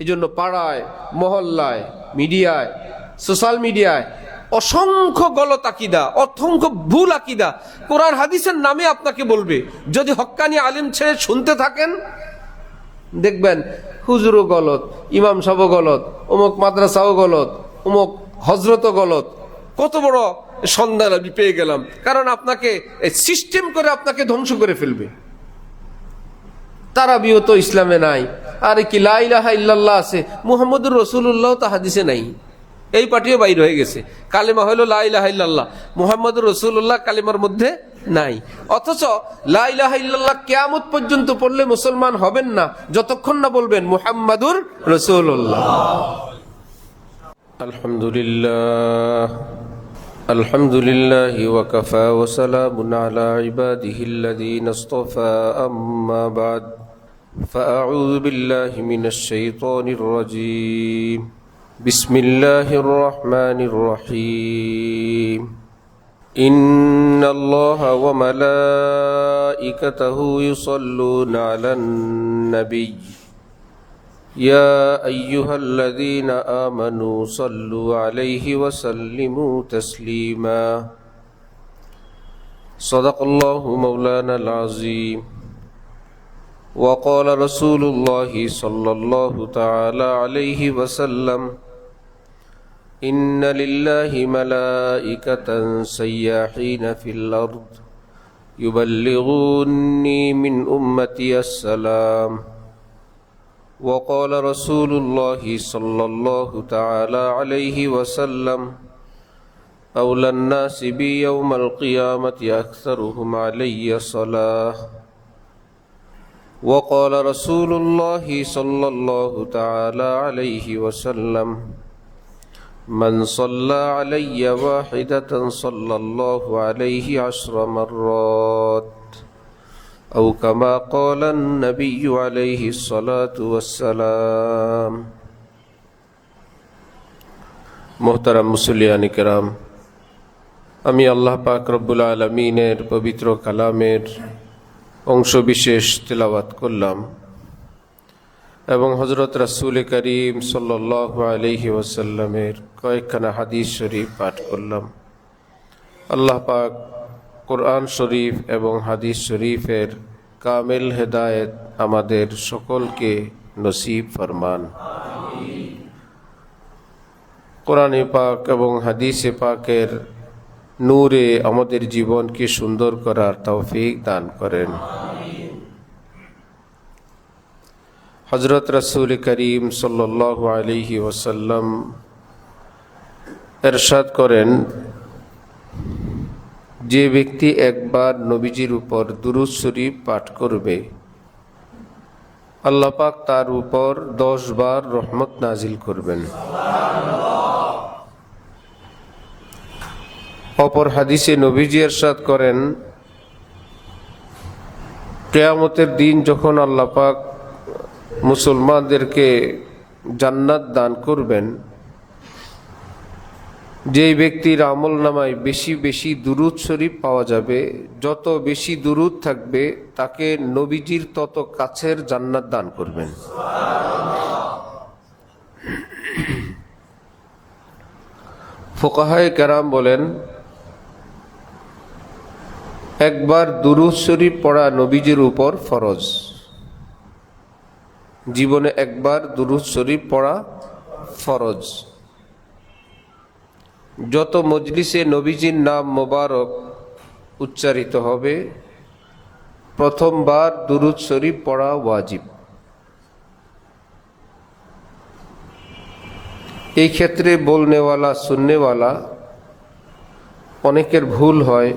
এই জন্য পাড়ায়, মহল্লায়, মিডিয়ায়, সোশ্যাল মিডিয়ায় অসংখ্য গলত আকিদা, অসংখ্য ভুল আকিদা কোরআন হাদিসের নামে আপনাকে বলবে। যদি হক্কানি আলিম ছেড়ে শুনতে থাকেন, দেখবেন হুজুরও গলত, ইমাম সাহেবও গলত, অমুক মাদ্রাসাও গলত, অমুক হজরতও গলত। কত বড় সন্ধান আমি পেয়ে গেলাম, কারণ আপনাকে সিস্টেম করে আপনাকে ধ্বংস করে ফেলবে। তারাবিও তো ইসলামে নাই, আর কি লা ইলাহা ইল্লাল্লাহ আছে, মুহাম্মদুর রাসূলুল্লাহ তো হাদিসে নাই, এই পার্টিও বাইর হয়ে গেছে। কালেমা হলো লা ইলাহা ইল্লাল্লাহ, মুহাম্মদুর রাসূলুল্লাহ কালেমার মধ্যে নাই। অথচ লা ইলাহা ইল্লাল্লাহ কিয়ামত পর্যন্ত পড়লে মুসলমান হবেন না যতক্ষণ না বলবেন মুহাম্মদুর রাসূলুল্লাহ। আলহামদুলিল্লাহ, আলহামদুলিল্লাহি ওয়া কাফা ওয়া সালামুন আলা ইবাদিহিল্লাযীনা ইসতাফা, আম্মা বা'দ, ফাআউযু বিল্লাহি মিনাশ শাইতানির রাজীম। বিসমিল্লাহির রহমানির রহিম। ইন্নাল্লাহা ওয়া মালাইকাতাহু ইউসাল্লুনা আলান নাবিয়্য ইয়া আইয়ুহাল্লাযীনা আমানু সাল্লু আলাইহি ওয়া সাল্লিমু তাসলিমা। সাদাকাল্লাহু মাওলানাল আযীম। ওয়া ক্বালা রাসূলুল্লাহি সাল্লাল্লাহু তাআলা আলাইহি ওয়া সাল্লাম, ইন্না লিল্লাহি মালাইকাতান সায়্যাহিনা ফিল আরদ ইউবাল্লিগুনি মিন উম্মতি আসসালাম। ওয়া ক্বালা রাসূলুল্লাহি সাল্লাল্লাহু তাআলা আলাইহি ওয়া সাল্লাম, আওলান নাসি বি ইয়াউমাল কিয়ামাতি আকসারুহুম আলাইয়া সালাহ। ওয়া ক্বালা রাসূলুল্লাহি সাল্লাল্লাহু তাআলা আলাইহি ওয়া সাল্লাম, মান সাল্লা আলাইয়া ওয়াহিদাতান সাল্লাল্লাহু আলাইহি আশরা মাররাত, আও কামা ক্বালা আন-নাবিয়্যু আলাইহি সসালাতু ওয়াসসালাম। মুহতারাম মুসল্লিয়ান কিরাম, আমি আল্লাহ পাক রব্বুল আলামিনের পবিত্র কালামের অংশ বিশেষ তেলাওয়াত করলাম এবং হযরত রাসূল করিম সাল্লাল্লাহু আলাইহি ওয়াসাল্লামের কয়েকখানা হাদিস শরীফ পাঠ করলাম। আল্লাহ পাক কোরআন শরীফ এবং হাদিস শরীফের কামেল হেদায়েত আমাদের সকলকে নসিব ফরমান। কোরআনে পাক এবং হাদিসে পাকের নূরে আমাদের জীবনকে সুন্দর করার তৌফিক দান করেন। হযরত রাসূল করিম সাল্লাল্লাহু আলাইহি ওয়াসাল্লাম ইরশাদ করেন, যে ব্যক্তি একবার নবীজির উপর দুরূদ শরীফ পাঠ করবে, আল্লাহ পাক তার উপর 10 বার রহমত নাজিল করবেন। অপর হাদিসে নবীজি ইরশাদ করেন, কিয়ামতের দিন যখন আল্লাহ পাক মুসলমানদেরকে জান্নাত দান করবেন, যেই ব্যক্তির আমল নামায় বেশি বেশি দুরূদ শরীফ পাওয়া যাবে, যত বেশি দুরূদ থাকবে তাকে নবীজির তত কাছের জান্নাত দান করবেন। ফুকাহায়ে কেরাম বলেন, একবার দুরূদ শরীফ পড়া নবীজির উপর ফরজ। জীবনে একবার দুরূদ শরীফ পড়া ফরজ। যত মজলিসে নবীজির নাম মোবারক উচ্চারিত হবে, প্রথমবার দুরূদ শরীফ পড়া ওয়াজিব। এই ক্ষেত্রে বলনেওয়ালা শুননেওয়ালা অনেকের ভুল হয়।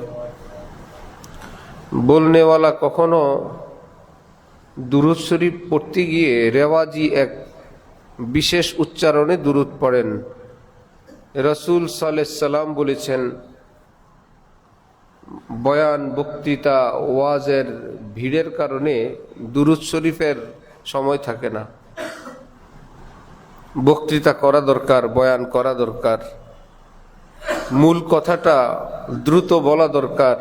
বলনেওয়ালা কখনো দুরূদ শরীফ পড়তে গিয়ে রেওয়াজি এক বিশেষ উচ্চারণে দুরূদ পড়েন। রাসূল সাল্লাল্লাহু আলাইহি সাল্লাম বলেছেন, বয়ান, বক্তৃতা, ওয়াজের ভিড়ের কারণে দুরূদ শরীফের সময় থাকে না। বক্তৃতা করা দরকার, বয়ান করা দরকার, মূল কথাটা দ্রুত বলা দরকার।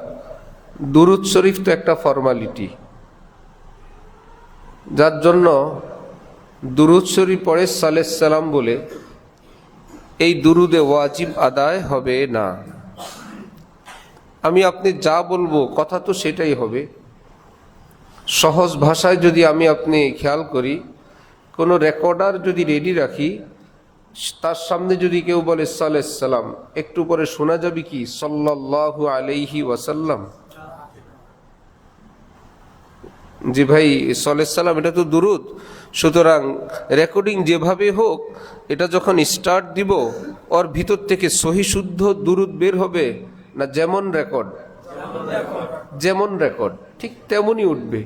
দুরূদ শরীফ তো একটা ফর্মালিটি, যার জন্য দুরূদ শরীফ পড়ে সালাত সালাম বলে, এই দুরুদে ওয়াজিব আদায় হবে না। আমি আপনি যা বলবো কথা তো সেটাই হবে। সহজ ভাষায় যদি আমি আপনি খেয়াল করি, কোনো রেকর্ডার যদি রেডি রাখি, তার সামনে যদি কেউ বলে সালাত সালাম, একটু পরে শোনা যাবে কি সাল্লাল্লাহু আলাইহি ওয়াসাল্লাম। জি ভাই, সালাত সালাম এটা তো দুরুদ। সুতরাং রেকর্ডিং যেভাবে হোক, এটা যখন স্টার্ট দিব, ওর ভিতর থেকে সহি শুদ্ধ দুরুদ বের হবে না যেমন রেকর্ড ঠিক তেমনই উঠবে।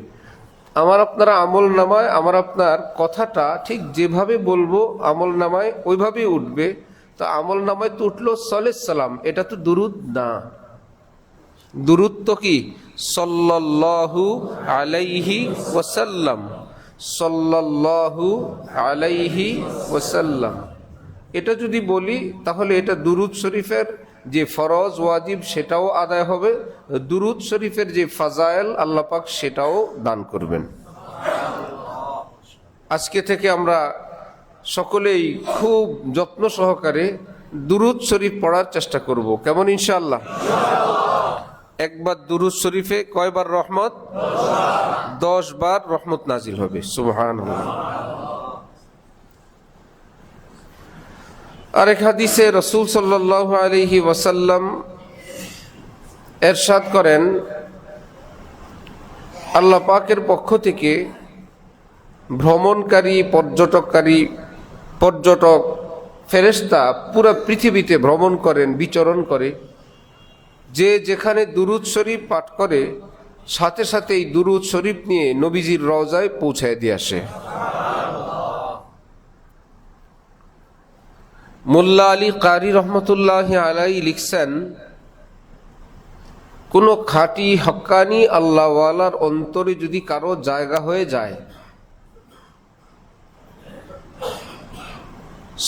আমার আপনারা আমল নামায় আমার আপনার কথাটা ঠিক যেভাবে বলবো আমল নামায় ওইভাবেই উঠবে। তো আমল নামায় তো উঠলো সালাত সালাম, এটা তো দুরুদ না। দুরুদ তো কি সাল্লাল্লাহু আলাইহি ওয়াসাল্লাম, সাল্লাল্লাহু আলাইহি ওয়াসাল্লাম। এটা যদি বলি তাহলে এটা দুরুদ শরীফের যে ফরজ ওয়াজিব সেটাও আদায় হবে, দুরুদ শরীফের যে ফাজাইল আল্লাহ পাক সেটাও দান করবেন। আজকে থেকে আমরা সকলেই খুব যত্ন সহকারে দুরুদ শরীফ পড়ার চেষ্টা করব, কেমন ইনশাআল্লাহ? একবার দুরুদ শরীফে কয়বার রহমত? 10 বার রহমত নাজিল হবে। সুবহানাল্লাহ। আরেক হাদিসে রাসূল সাল্লাল্লাহু আলাইহি ওয়াসাল্লাম ইরশাদ করেন, আল্লাহ পাকের পক্ষ থেকে ভ্রমণকারী পর্যটক ফেরেশতা পুরো পৃথিবীতে ভ্রমণ করেন, বিচরণ করে। যে যেখানে দুরুদ শরীফ পাঠ করে সাথে সাথে এই দুরুদ শরীফ নিয়ে নবীজির রওজায় পৌঁছায় দিয়ে আসে। মোল্লা আলী কারি রহমতুল্লাহ আলাইহি লিখছেন, কোনো খাঁটি হক্কানি আল্লাহওয়ালার অন্তরে যদি কারো জায়গা হয়ে যায়,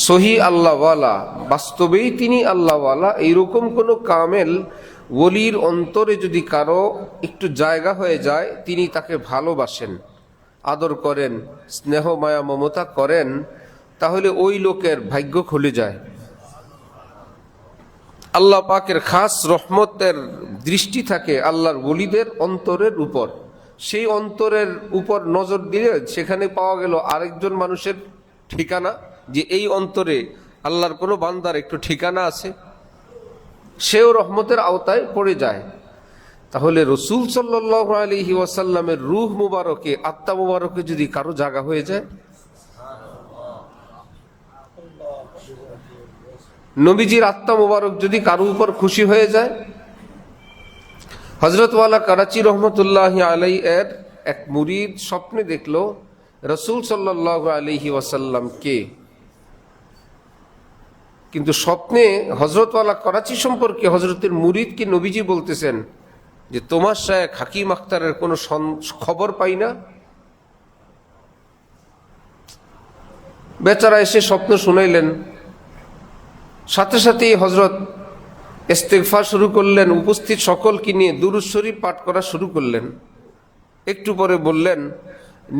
সহি আল্লাহওয়ালা, বাস্তবেই তিনি আল্লাহওয়ালা, এইরকম কোনো কামেল ওলির অন্তরে যদি কারো একটু জায়গা হয়ে যায়, তিনি তাকে ভালোবাসেন, আদর করেন, স্নেহ মায়া মমতা করেন, তাহলে ওই লোকের ভাগ্য খুলে যায়। আল্লাহ পাকের খাস রহমতের দৃষ্টি থাকে আল্লাহর ওলিদের অন্তরের উপর। সেই অন্তরের উপর নজর দিলে সেখানে পাওয়া গেল আরেকজন মানুষের ঠিকানা, যে এই অন্তরে আল্লাহর কোনো বান্দার একটু ঠিকানা আছে, সেও রহমতের আওতায় পড়ে যায়। তাহলে রাসূল সাল্লাল্লাহু আলাইহি ওয়াসাল্লামের রূহ মুবারকে, আত্মা মুবারকে যদি কারো জায়গা হয়ে যায়, নবীজির আত্মা মুবারক যদি কারো উপর খুশি হয়ে যায়। হযরত ওয়ালা করাচি রহমতুল্লাহ আলাইহি এর এক মুরিদ স্বপ্নে দেখলো রাসূল সাল্লাল্লাহু আলাইহি ওয়াসাল্লামকে, কিন্তু স্বপ্নে হযরত ওয়ালা করাচি সম্পর্কে হযরতের মুরিদকে নবীজি বলতেছেন যে, তোমার শায়েখ হাকিম আখতারের কোনো খবর পাই না। বেচারা এসে স্বপ্ন শুনাইলেন, সাথে সাথেই হযরত ইস্তেগফার শুরু করলেন, উপস্থিত সকলকে নিয়ে দুরূদ শরীফ পাঠ করা শুরু করলেন। একটু পরে বললেন,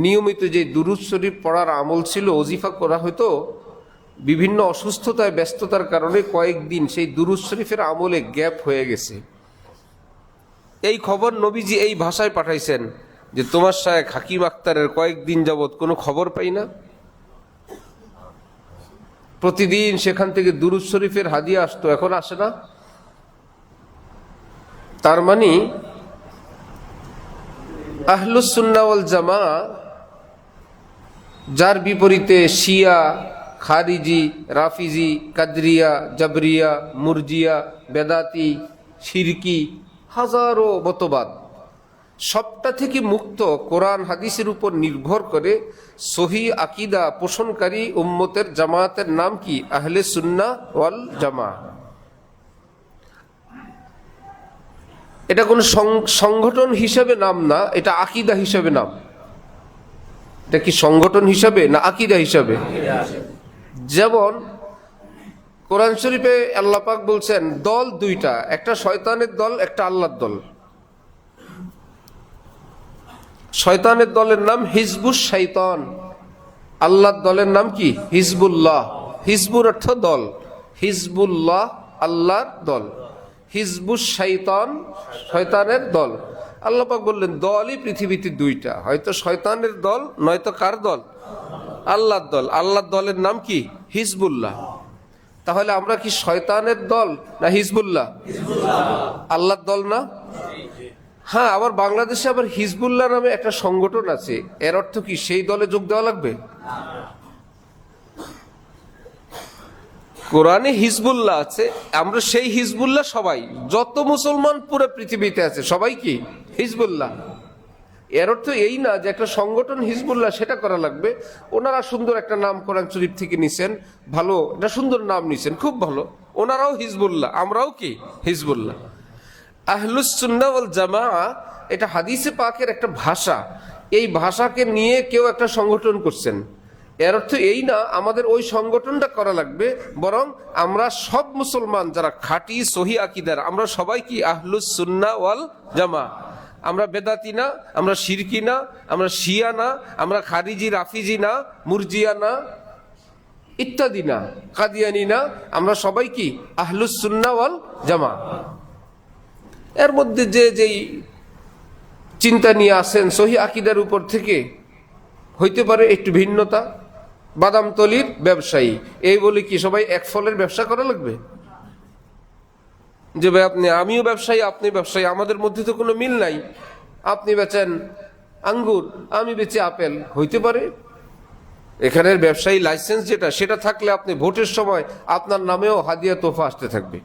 নিয়মিত যে দুরূদ শরীফ পড়ার আমল ছিল, ওজিফা করা হতো, বিভিন্ন অসুস্থতায় ব্যস্ততার কারণে কয়েকদিন সেই দুরূদ শরীফের আমলে গ্যাপ হয়ে গেছে। এই খবর নবীজি এই ভাষায় পাঠাইছেন যে, তোমার শায়েখ হাকিম আখতারের কয়েকদিন যাবৎ কোনো খবর পাই না। প্রতিদিন সেখান থেকে দুরূদ শরীফের হাদিয়া আসতো, এখন আসে না। তার মানে আহলুস সুন্নাহ ওয়াল জামাআহ, যার বিপরীতে শিয়া, খারিজি, রাফিজি, কাদরিয়া, জাবরিয়া, মুরজিয়া, বেদাতি, শিরকি, হাজারো মতবাদ, সবটা থেকে মুক্ত কোরআন হাদিসের উপর নির্ভর করে সহি আকীদা পোষণকারী উম্মতের জামায়াতের নাম কি? আহলে সুন্নাহ ওয়াল জামাআহ। এটা কোনো সংগঠন হিসেবে নাম না, এটা আকীদা হিসেবে নাম। এটা কি সংগঠন হিসাবে না আকীদা হিসাবে? যেমন কোরআন শরীফে আল্লাহ পাক বলছেন দল দুইটা, একটা শয়তানের দল, একটা আল্লাহর দল। শয়তানের দলের নাম হিজবুশ শাইতান, আল্লাহর দলের নাম কি? হিজবুল্লাহ। হিজবুর অর্থ দল, হিজবুল্লাহ আল্লাহর দল, হিজবুশ শয়তান শয়তানের দল। আল্লাহ পাক বললেন দলই পৃথিবীতে দুইটা, হয়তো শয়তানের দল নয়তো কার দল? আল্লাহর দল। আল্লাহর দলের নাম কি? হিজবুল্লাহ। তাহলে আমরা কি শয়তানের দল না হিজবুল্লাহ? আল্লাহর দল না? হ্যাঁ, আবার বাংলাদেশে আবার হিজবুল্লাহ নামে একটা সংগঠন আছে, এর অর্থ কি সেই দলে যোগ দেওয়া লাগবে? কোরআনে হিজবুল্লাহ আছে, আমরা সেই হিজবুল্লাহ সবাই, যত মুসলমান পুরো পৃথিবীতে আছে সবাই কি হিজবুল্লাহ। এর অর্থ এই না যে একটা সংগঠন হিজবুল্লাহ সেটা করা লাগবে। ওনারা সুন্দর একটা নাম কোরআন শরীফ থেকে নিছেন, ভালো একটা সুন্দর নাম নিছেন, খুব ভালো, ওনারাও হিজবুল্লাহ, আমরাও কি হিজবুল্লাহ। আহলুস সুন্নাহ ওয়াল জামাআহ এটা হাদিসে পাকের একটা ভাষা, এই ভাষাকে নিয়ে কেউ একটা সংগঠন করছেন, এর অর্থ এই না আমাদের ওই সংগঠনটা করা লাগবে, বরং আমরা সব মুসলমান যারা খাঁটি সহি আকীদার, আমরা সবাই কি আহলুস সুন্নাহ ওয়াল জামাআহ। আমরা বেদাতি না, আমরা শিরকি না, আমরা শিয়া না, আমরা খারিজি রাফিজি না, মুরজিয়া না, ইত্যাদি না, কাদিয়ানি না, আমরা সবাই কি আহলুস সুন্নাহ ওয়াল জামাআহ। এর মধ্যে যে যেই চিন্তা নিয়ে আসেন সহি আকীদার উপর থেকে হইতে পারে একটু ভিন্নতা। বাদামতলির ব্যবসায়ী, এই বলে কি সবাই এক ফলের ব্যবসা করা লাগবে? যে ভাই আপনি, আমিও ব্যবসায়ী আপনি ব্যবসায়ী, আমাদের মধ্যে তো কোনো মিল নাই, আপনি বেচেন আঙ্গুর আমি বেচি আপেল, হইতে পারে? এখানের ব্যবসায়ী লাইসেন্স যেটা, সেটা থাকলে আপনি ভোটের সময় আপনার নামেও হাদিয়া তোফা আসতে থাকবে।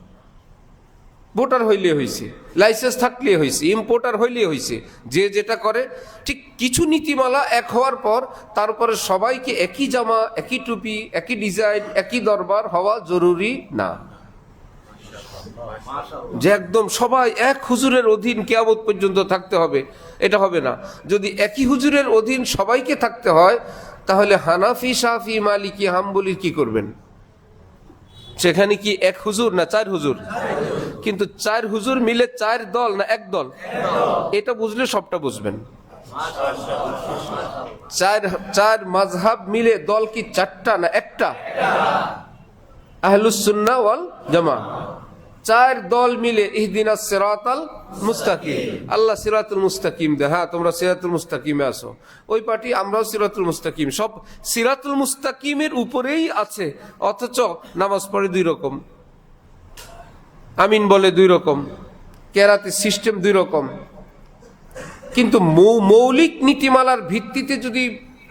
ভোটার হইলে হয়েছে, লাইসেন্স থাকলে হয়েছে, ইম্পোর্টার হইলে হয়েছে, যে যেটা করে। ঠিক কিছু নীতিমালা এক হওয়ার পর তারপরে সবাইকে একই জামা, একই টুপি, একই ডিজাইন, একই দরবার হওয়া জরুরি না। যে একদম সবাই এক হুজুরের অধীন কিয়ামত পর্যন্ত থাকতে হবে, এটা হবে না। যদি একই হুজুরের অধীন সবাইকে থাকতে হয়, তাহলে হানাফি শাফি মালিকি হাম্বলির কি করবেন? সেখানে কি এক হুজুর না চার হুজুর? কিন্তু চার হুজুর মিলে চার দল না এক দল? এটা বুঝলে সবটা বুঝবেন। চার মাযহাব মিলে দল কি চারটা না একটা? আহলুস সুন্নাহ ওয়াল জামাআহ। চার দল মিলে ইহদিনাস সিরাতাল মুস্তাকিম, আল্লাহ সিরাতুল মুস্তাকিম দে। হ্যাঁ, তোমরা সিরাতুল মুস্তাকিমে আসো। ওই পার্টি, আমরাও সিরাতুল মুস্তাকিম, সব সিরাতুল মুস্তাকিমের উপরেই আছে, অথচ নামাজ পড়ে দুই রকম, আমিন বলে দুই রকম, কেরাতের সিস্টেম দুই রকম। কিন্তু মৌলিক নীতিমালার ভিত্তিতে যদি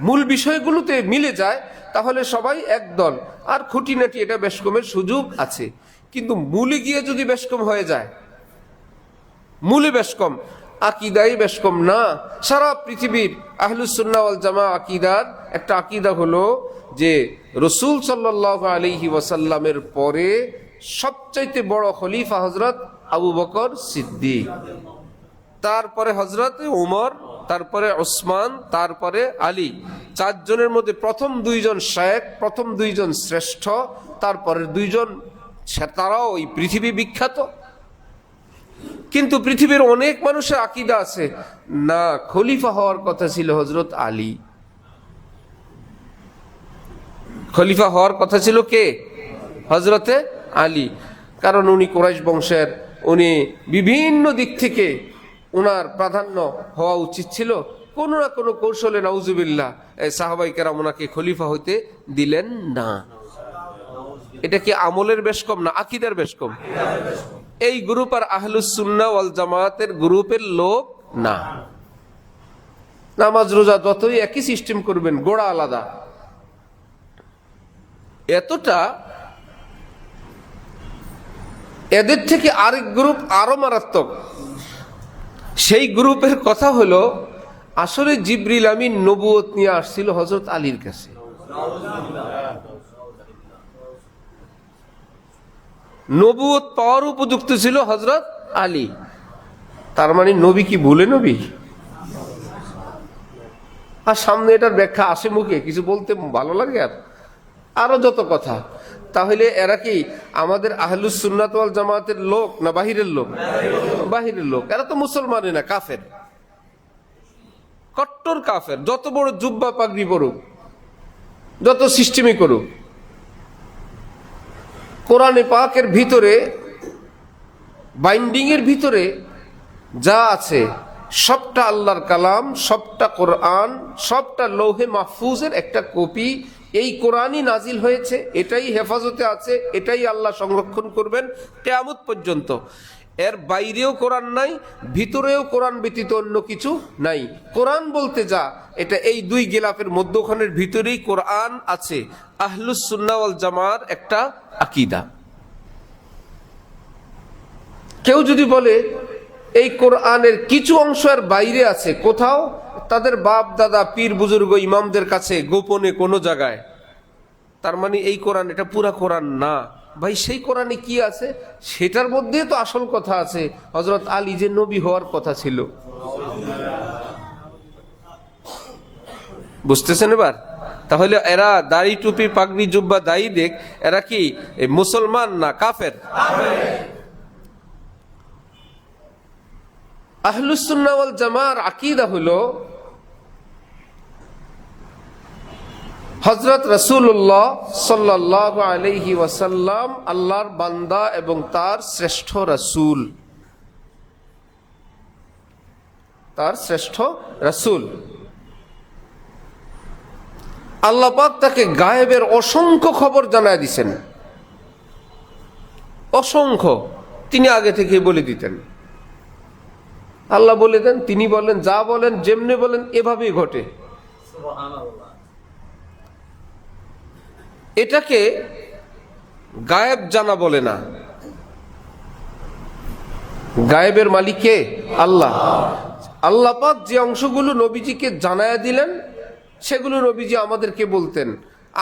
মূল বিষয়গুলোতে মিলে যায় তাহলে সবাই এক দল। আর খুঁটিনাটি এটা বেশকমের সুযোগ আছে, কিন্তু মূলে গিয়ে যদি বেশকম হয়ে যায়, মূলে বেশকম, আকীদাই বেশকম না। সারা পৃথিবীর আহলুস সুন্নাহ ওয়াল জামাআহ আকীদার একটা আকীদা হলো যে রাসূল সাল্লাল্লাহু আলাইহি ওয়াসাল্লামের পরে সবচাইতে বড় খলিফা হযরত আবু বকর সিদ্দিক, তারপরে হযরত উমর, তারপরে ওসমান, তারপরে আলী। চারজনের মধ্যে প্রথম দুইজন শায়েখ, প্রথম দুইজন শ্রেষ্ঠ, তারপরে দুইজন তারাও ওই পৃথিবী বিখ্যাত। কিন্তু পৃথিবীর অনেক মানুষের আকীদা আছে না, খলিফা হওয়ার কথা ছিল হযরত আলী। খলিফা হওয়ার কথা ছিল কে? হযরতে আলী। কারণ উনি কুরাইশ বংশের, উনি বিভিন্ন দিক থেকে উনার প্রাধান্য হওয়া উচিত ছিল। কোনো না কোনো কৌশলে নাউজুবিল্লাহ সাহাবায়ে কেরাম ওনাকে খলিফা হইতে দিলেন না। এটা কি আমলের বেশকম না আকীদার বেশকম? এই গ্রুপ আর আহলুস সুন্নাহ ওয়াল জামায়াতের গ্রুপের লোক না। নামাজ রোজা যতই একই সিস্টেম করবেন, গোড়া আলাদা। এতটা এদের থেকে আরেক গ্রুপ আরো মারাত্মক। সেই গ্রুপের কথা হলো, আসলে জিবরিল আমিন নবুয়ত নিয়ে আসছিল হযরত আলীর কাছে। নবুয়ত পাওয়ার উপযুক্ত ছিল হযরত আলী। তার মানে নবী কি ভুলে নবী? আর সামনে এটার ব্যাখ্যা আসে মুখে, কিছু বলতে ভালো লাগে। আর আরো যত কথা, তাহলে এরা কি আমাদের আহলুস সুন্নাত ওয়াল জামাতের লোক না বাহিরের লোক? বাহিরের লোক। এরা তো মুসলমানই না, কাফের, কট্টর কাফের, যত বড় জুব্বা পাগড়ি পড়ুক। যত সিস্টেমই করুক, কোরআনে পাকের ভিতরে বাইন্ডিংয়ের ভিতরে যা আছে সবটা আল্লাহর কালাম, সবটা কোরআন, সবটা লৌহে মাহফুজের একটা কপি। এই কোরআনই নাজিল হয়েছে, এটাই হেফাজতে আছে, এটাই আল্লাহ সংরক্ষণ করবেন কিয়ামত পর্যন্ত। এর বাইরেও কোরআন নাই, ভিতরেও কোরআন ব্যতীত অন্য কিছু নাই। কোরআন বলতে যা, এটা এই দুই গিলাফের মধ্যখানের ভিতরেই কোরআন আছে। আহলুস সুন্নাহ ওয়াল জামার একটা আকীদা। কেউ যদি বলে এই কোরআনের কিছু অংশ এর বাইরে আছে কোথাও, তাদের বাপ দাদা পীর বুজুর্গ ইমামদের কাছে গোপনে কোনো জায়গায়, তার মানে এই কোরআন এটা পুরা কোরআন না। ভাই সেই কোরআনে কি আছে? সেটার মধ্যে তো আসল কথা আছে, হযরত আলী যে নবী হওয়ার কথা ছিল। বুঝতেছেন এবার? তাহলে এরা দাড়ি টুপি পাগড়ি জুব্বা দায়ী দেখ, এরা কি মুসলমান না কাফের? আহলুস সুন্নাহ ওয়াল জামার আকীদা হলো হযরত রাসূলুল্লাহ সাল্লাল্লাহু আলাইহি ওয়াসাল্লাম আল্লাহর বান্দা এবং তার শ্রেষ্ঠ রাসূল, তার শ্রেষ্ঠ রাসূল। আল্লাহ পাক তাকে গায়েবের অসংখ্য খবর জানায় দিয়েছেন, অসংখ্য। তিনি আগে থেকে বলে দিতেন, আল্লাহ বলে দেন, তিনি বলেন, যা বলেন যেমনি বলেন এভাবেই ঘটে। এটাকে গায়েব জানা বলে না। গায়েবের মালিক কে? আল্লাহ। আল্লাহ পাক যে অংশগুলো নবীজিকে জানায়া দিলেন সেগুলো নবীজি আমাদেরকে বলতেন,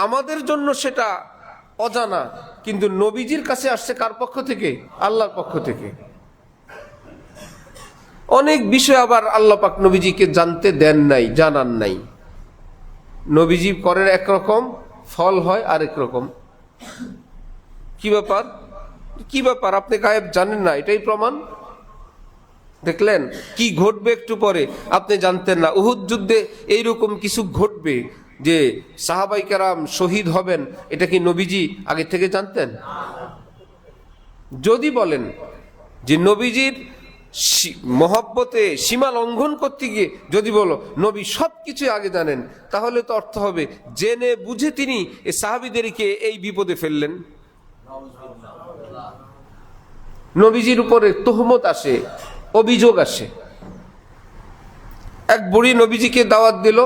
আমাদের জন্য সেটা অজানা, কিন্তু নবীজির কাছে আসছে কার পক্ষ থেকে? আল্লাহর পক্ষ থেকে। অনেক বিষয় আবার আল্লাহ পাক নবীজিকে জানতে দেন নাই, জানান নাই। নবীজি করেন একরকম, ফল হয় আরেক রকম। কি ব্যাপার? কি ব্যাপার? আপনি গায়েব জানেন না, এটাই প্রমাণ। দেখলেন কি ঘটবে একটু পরে, আপনি জানতেন না। উহুদ যুদ্ধে এইরকম কিছু ঘটবে যে সাহাবাই কেরাম শহীদ হবেন, এটা কি নবীজি আগে থেকে জানতেন? যদি বলেন যে নবীজির মহব্বতে সীমা লঙ্ঘন করতে গিয়ে যদি বলো নবী সবকিছু আগে জানেন, তাহলে তো অর্থ হবে জেনে বুঝে তিনি এই সাহাবীদেরকে এই বিপদে ফেললেন। নবীজির উপরে তোহমত আসে, অভিযোগ আসে। এক বুড়ি নবীজিকে দাওয়াত দিল,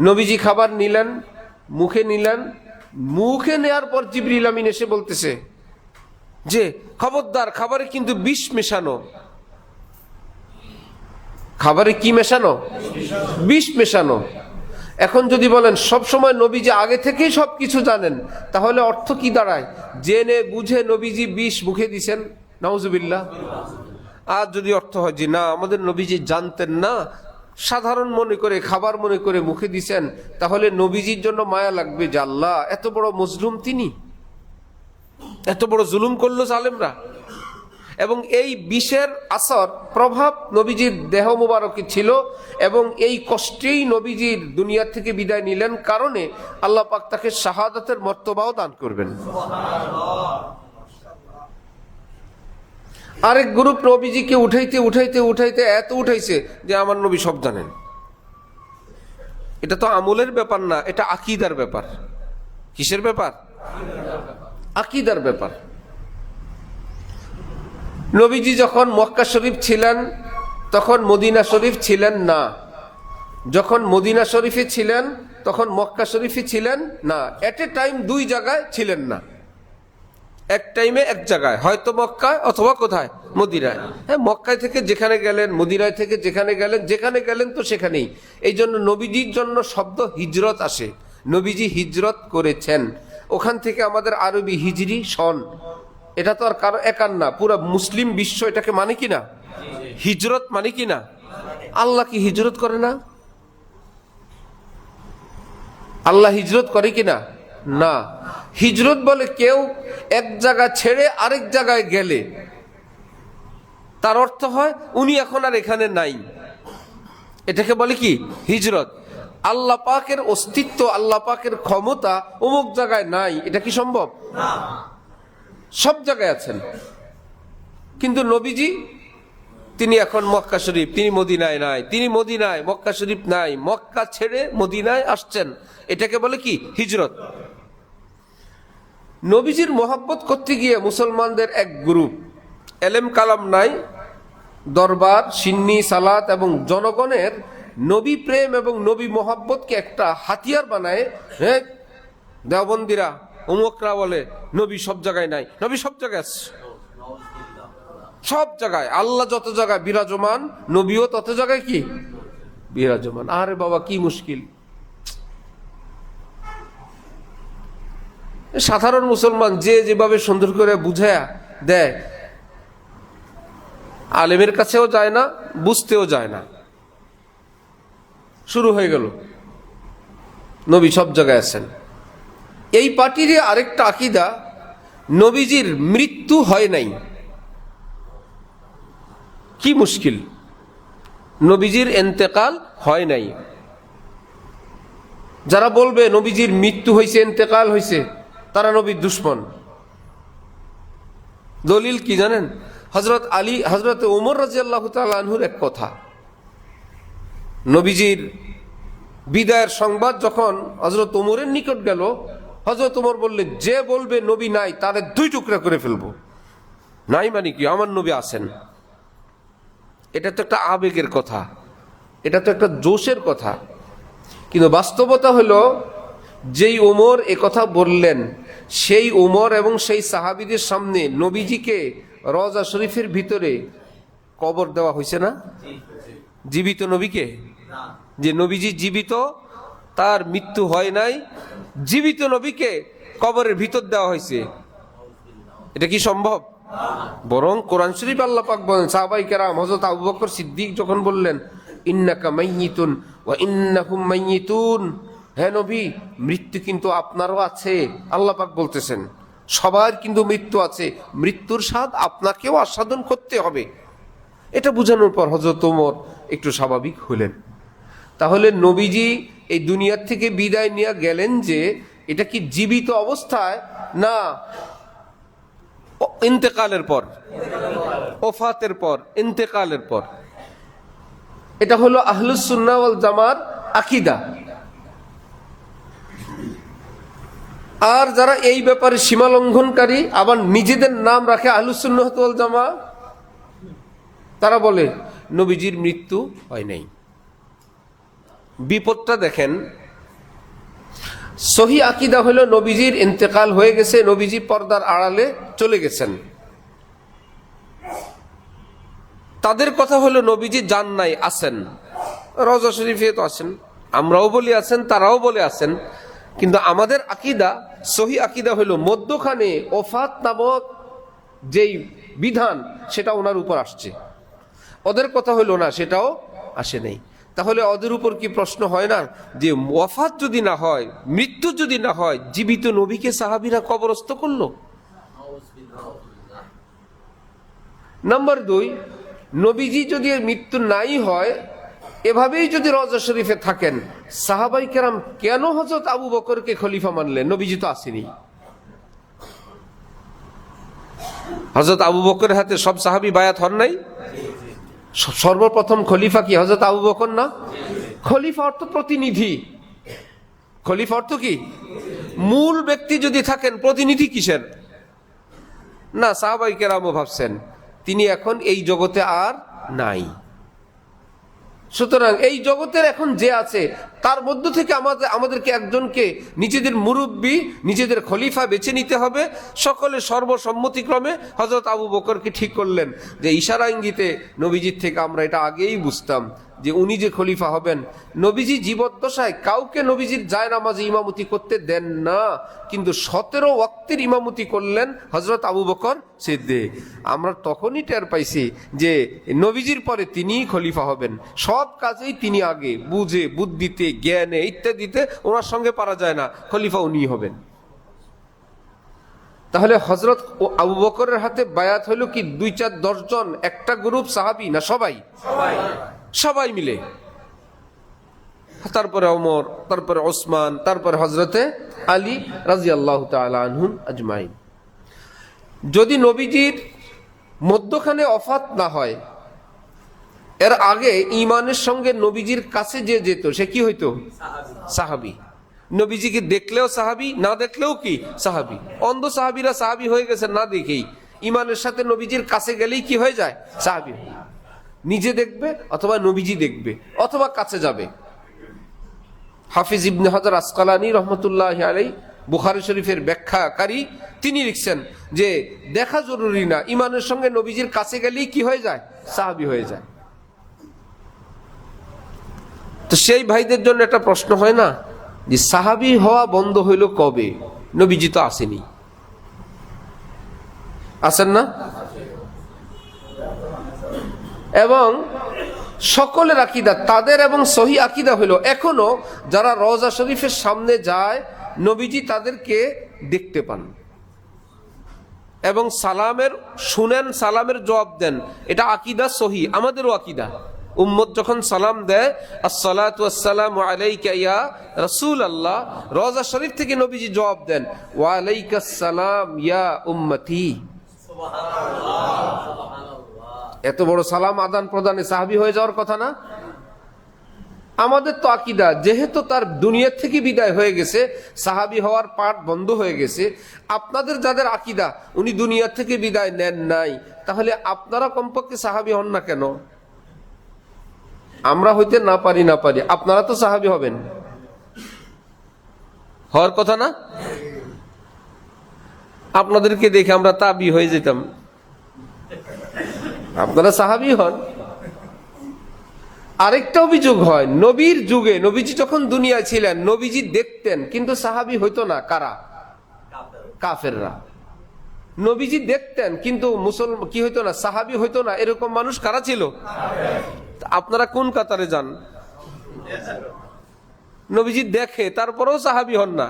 নবীজি খাবার নিলেন, মুখে নিলেন। মুখে নেয়ার পর জিবরিল আমিন এসে বলতেছে যে খবরদার, খাবারে কিন্তু বিষ মেশানো। খাবারে কি মেশানো? বিষ মেশানো। এখন যদি বলেন সব সময় নবীজি আগে থেকেই সবকিছু জানেন, তাহলে অর্থ কি দাঁড়ায়? জেনে বুঝে নবীজি বিষ মুখে দিছেন, নাউজুবিল্লাহ। আর যদি অর্থ হয় যে না, আমাদের নবীজি জানতেন না, সাধারণ মনে করে, খাবার মনে করে মুখে দিছেন, তাহলে নবীজির জন্য মায়া লাগবে যে আল্লাহ এত বড় মজলুম, তিনি এত বড় জুলুম করলো জালেমরা। এবং এই বিষের আসর প্রভাব নবীজির দেহ মুবারকে ছিল, এবং এই কষ্টেই নবীজির দুনিয়া থেকে বিদায় নিলেন, কারণে আল্লাহ পাক তাকে শাহাদাতের মর্তবাও দান করবেন। আরেক গ্রুপ নবীজিকে উঠাইতে উঠাইতে উঠাইতে এত উঠাইছে যে আমার নবী সব জানেন। এটা তো আমলের ব্যাপার না, এটা আকীদার ব্যাপার। কিসের ব্যাপার? আকীদার ব্যাপার। নবীজি যখন মক্কা শরীফ ছিলেন তখন মদিনা শরীফ ছিলেন না, যখন মদিনা শরীফে ছিলেন তখন মক্কা শরীফে ছিলেন না। এট এ টাইম দুই জায়গায় ছিলেন না, এক টাইমে এক জায়গায়, হয়তো মক্কায় অথবা কোথায়? মদিনায়। হ্যাঁ, মক্কায় থেকে যেখানে গেলেন, মদিনায় থেকে যেখানে গেলেন, যেখানে গেলেন তো সেখানেই। এই জন্য নবীজির জন্য শব্দ হিজরত আসে। নবীজি হিজরত করেছেন, ওখান থেকে আমাদের আরবি হিজরি সন। এটা তো আর কারো একার না, পুরা মুসলিম বিশ্ব এটাকে মানে কিনা? হিজরত মানে কিনা? আল্লাহ কি হিজরত করে না? আল্লাহ হিজরত করে কিনা? না। হিজরত বলে কেউ এক জায়গা ছেড়ে আরেক জায়গায় গেলে, তার অর্থ হয় উনি এখন আর এখানে নাই, এটাকে বলে কি? হিজরত। আল্লাহ পাকের অস্তিত্ব, আল্লাহ পাকের ক্ষমতা অমুক জায়গায় নাই, এটা কি সম্ভব? সব জায়গায় আছেন। কিন্তু নবীজি তিনি এখন মক্কা শরীফ, তিনি মদিনায় নাই, তিনি মদিনায়, মক্কা শরীফ নাই, মক্কা ছেড়ে মদিনায় আসছেন। এটাকে বলে কি? হিজরত। নবীজির মোহাব্বত করতে গিয়ে মুসলমানদের এক গ্রুপ, এলেম কালাম নাই, দরবার, সিন্নি, সালাত এবং জনগণের নবী প্রেম এবং নবী মোহাব্বতকে একটা হাতিয়ার বানায়। হ্যাঁ, দেওবন্দিরা উমকরা বলে নবী সব জায়গায় নাই, নবী সব জায়গায় আছে, সব জায়গায় আল্লাহ যত জায়গায় বিরাজমান, নবীও তত জায়গায় কি বিরাজমান। আরে বাবা, কি মুশকিল! সাধারণ মুসলমান যে যেভাবে সুন্দর করে বুঝায়া দেয়, আলেমের কাছেও যায় না, বুঝতেও যায় না। শুরু হয়ে গেল নবী সব জায়গায় আছেন। এই পার্টির আরেকটা আকীদা, নবীজির মৃত্যু হয় নাই। কি মুশকিল! নবীজির ইন্তেকাল হয় নাই। যারা বলবে নবীজির মৃত্যু হয়েছে, ইন্তেকাল হয়েছে, তারা নবীর দুশ্মন। দলিল কি জানেন? হযরত আলী, হযরত ওমর রাদিয়াল্লাহু তাআলা আনহুর এক কথা। নবীজির বিদায়ের সংবাদ যখন হযরত ওমরের নিকট গেল, হযরত ওমর বললেন, যে বলবে নবী নাই তারে দুই টুকরা করে ফেলবো। নাই মানে কি? আমার নবী আছেন। এটা তো একটা আবেগের কথা, এটা তো একটা জোশের কথা। কিন্তু বাস্তবতা হলো, যেই ওমর এ কথা বললেন, সেই ওমর এবং সেই সাহাবীদের সামনে নবীজিকে রওজা শরীফের ভিতরে কবর দেওয়া হয়েছে না? জীবিত নবীকে, যে নবীজি জীবিত, তার মৃত্যু হয় নাই, জীবিত নবীকে কবরের ভিতর দেওয়া হয়েছে। এটা কি সম্ভব? বরং কোরআন শরীফ আল্লাহ পাক বলেন, সাহাবায়ে কেরাম, হযরত আবু বকর সিদ্দিক যখন বললেন, ইন্নাকা মাইয়িতুন ওয়া ইন্নাহুম মাইয়িতুন, হে নবী, মৃত্যু কিন্তু আপনারও আছে। আল্লাহ পাক বলতেছেন সবার কিন্তু মৃত্যু আছে, মৃত্যুর স্বাদ আপনাকেও আস্বাদন করতে হবে। এটা বোঝানোর পর হযরত ওমর একটু স্বাভাবিক হলেন। তাহলে নবীজি এই দুনিয়ার থেকে বিদায় নিয়ে গেলেন, যে এটা কি জীবিত অবস্থায় না ইন্তেকালের পর, ওফাতের পর, ইন্তেকালের পর? এটা হলো আহলুস সুন্নাহ ওয়াল জামার আকীদা। আর যারা এই ব্যাপারে সীমা লঙ্ঘনকারী, আবার নিজেদের নাম রাখে আহলুস সুন্নাহ ওয়াল জামা, তারা বলে নবীজির মৃত্যু হয় নাই। বিপদটা দেখেন। সহি আকীদা হলো নবীজির ইন্তেকাল হয়ে গেছে, নবীজি পর্দার আড়ালে চলে গেছেন। তাদের কথা হলো নবীজি যান নাই, আছেন, রওজা শরীফে তো আছেন, আমরাও বলি আছেন, তারাও বলে আছেন। কিন্তু আমাদের আকীদা, সহি আকীদা হলো মধ্যখানে ওফাত নামক যেই বিধান, সেটা ওনার উপর আসছে। ওদের কথা হলো না, সেটাও আসে নাই। তাহলে ওদের উপর কি প্রশ্ন হয় না যে ওয়াফাত যদি না হয়, মৃত্যু যদি না হয়, জীবিত নবীকে সাহাবীরা কবরস্থ করলো? নাম্বার 2, নবীজি যদি মৃত্যু নাই হয়, এভাবেই যদি রওজা শরীফে থাকেন, সাহাবায়ে কেরাম কেন হযরত আবু বকরকে খলিফা মানলেন? নবীজি তো আসেনি। হযরত আবু বকরের হাতে সব সাহাবী বায়াত হন নাই? সর্বপ্রথম খলিফা কি হযরত আবু বকর না? খলিফা অর্থ প্রতিনিধি। খলিফা অর্থ কি? মূল ব্যক্তি যদি থাকেন, প্রতিনিধি কিসের? না, সাহাবায়ে কেরামও ভাবছেন তিনি এখন এই জগতে আর নাই। সুতরাং এই জগতের এখন যে আছে, তার মধ্য থেকে আমাদেরকে একজনকে নিজেদের মুরব্বী, নিজেদের খলিফা বেছে নিতে হবে। সকলে সর্বসম্মতিক্রমে হযরত আবু বকরকে ঠিক করলেন, যে ইশারা ইঙ্গিতে নবীজির থেকে আমরা এটা আগেই বুঝতাম যে উনি যে খলিফা হবেন। নবীজি জীবদ্দশায় কাউকে নবীজির জায়নামাজে ইমামতি করতে দেন না, কিন্তু 17 ওয়াক্তের ইমামতি করলেন হযরত আবু বকর সিদ্দিক। আমরা তখনই টের পাইছি যে নবীজির পরে তিনিই খলিফা হবেন। সব কাজেই তিনি আগে, বুঝে, বুদ্ধিতে, জ্ঞানে ইত্যাদিতে ওনার সঙ্গে পারা যায় না, খলিফা উনিই হবেন। তাহলে হযরত আবু বকরের হাতে বায়াত হলো কি 2, 4, 10 জন, একটা গ্রুপ সাহাবী না? সবাই মিলে। তারপরে ওমর, তারপরে ওসমান, তারপরে হজরতে আলী রাদিয়াল্লাহু তাআলা আনহুম আজমাইন। যদি নবীজির মধ্যখানে ওফাত না হয়, এর আগে ঈমানের সঙ্গে নবীজির কাছে যে যেত সে কি হইতো? সাহাবী। নবীজিকে দেখলেও সাহাবী, না দেখলেও কি সাহাবী। অন্ধ সাহাবীরা সাহাবী হয়ে গেছে না দেখেই, ঈমানের সাথে নবীজির কাছে গেলেই কি হয়ে যায়? সাহাবী। নিজে দেখবে অথবা নবীজি দেখবে অথবা কাছে যাবে। হাফিজ ইবনে হাজার আসকালানী রহমতুল্লাহি আলাইহি বুখারী শরীফের ব্যাখ্যাকারী, তিনি লিখছেন যে দেখা জরুরি না, ঈমানের সঙ্গে নবীজির কাছে গেলেই কি হয়ে যায়? সাহাবী হয়ে যায়। তো সেই ভাইদের জন্য একটা প্রশ্ন হয় না যে সাহাবী হওয়া বন্ধ হইল কবে? নবীজি তো আসেনি, আসেন না? এবং সকলের আকীদা তাদের এবং সহি আকীদা হইল এখনো যারা রওজা শরীফের সামনে যায় নবীজি তাদেরকে দেখতে পান এবং সালামের শুনেন, সালামের জবাব দেন। এটা আকীদা সহি, আমাদেরও আকীদা। উম্মত যখন সালাম দেয় আসসালাতু ওয়াসসালামু আলাইকা ইয়া রাসূলুল্লাহ, রওজা শরীফ থেকে নবীজি জবাব দেন ওয়া আলাইকাস সালাম ইয়া উম্মতি। এত বড় সালাম আদান প্রদানে সাহাবী হয়ে যাওয়ার কথা না? আমাদের তো আকীদা যেহেতু তার দুনিয়া থেকে বিদায় হয়ে গেছে, সাহাবী হওয়ার পাঠ বন্ধ হয়ে গেছে। আপনাদের যাদের আকীদা উনি দুনিয়া থেকে বিদায় নেন নাই, তাহলে আপনারা কমপক্ষে সাহাবী হন না কেন? আমরা হইতে না পারি, আপনারা তো সাহাবী হবেন, হওয়ার কথা না? আপনাদেরকে দেখে আমরা তাবি হয়ে যেতাম, আপনারা সাহাবী হন। আরেকটা অভিযোগ হয়, নবীর যুগে নবীজি যখন দুনিয়ায় ছিলেন নবীজি দেখতেন কিন্তু সাহাবী হইতো না। কারা? কাফেররা। নবীজি দেখতেন কিন্তু মুসলমান কি হইতো না? সাহাবী হইতো না। এরকম মানুষ কারা ছিল? আপনারা কোন কাতারে যান? নবীজি দেখে তারপরেও সাহাবী হন না।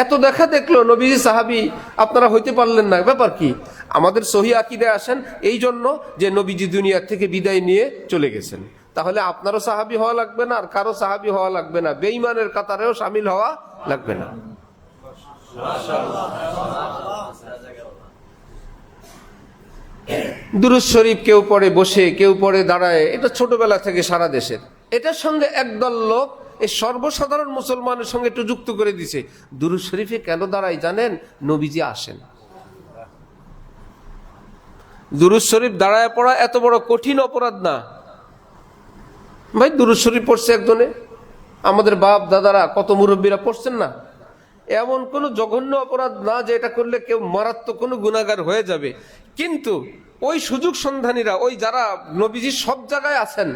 এত দেখা দেখলো নবীজি সাহাবী আপনারা হইতে পারলেন না, ব্যাপার কি? আমাদের সহি আকীদায় আসেন এই জন্য যে নবীজি দুনিয়া থেকে বিদায় নিয়ে চলে গেছেন। তাহলে আপনারও সাহাবী হওয়া লাগবে না, আর কারো সাহাবী হওয়া লাগবে না, বেঈমানের কাতারেও শামিল হওয়া লাগবে না। দুরূদ শরীফ কেউ পড়ে বসে, কেউ পড়ে দাঁড়ায়, এটা ছোটবেলা থেকে সারা দেশের। এটার সঙ্গে একদল লোক এই সর্বসাধারণ মুসলমানের সঙ্গে একটু যুক্ত করে দিছে। দুরূদ শরীফে কেন দাঁড়ায় জানেন? নবীজি আসেন। দুরূদ শরীফ দাঁড়ায় পড়া এত বড় কঠিন অপরাধ না ভাই। দুরূদ শরীফ পড়ছে একজনে, আমাদের বাপ দাদারা কত মুরব্বীরা পড়ছেন না। এমন কোনো জঘন্য অপরাধ না যে এটা করলে কেউ মারাত্মক কোনো গুনাহগার হয়ে যাবে। কিন্তু ওই সুযোগ সন্ধানীরা, ওই যারা নবীজি সব জায়গায় আছেন,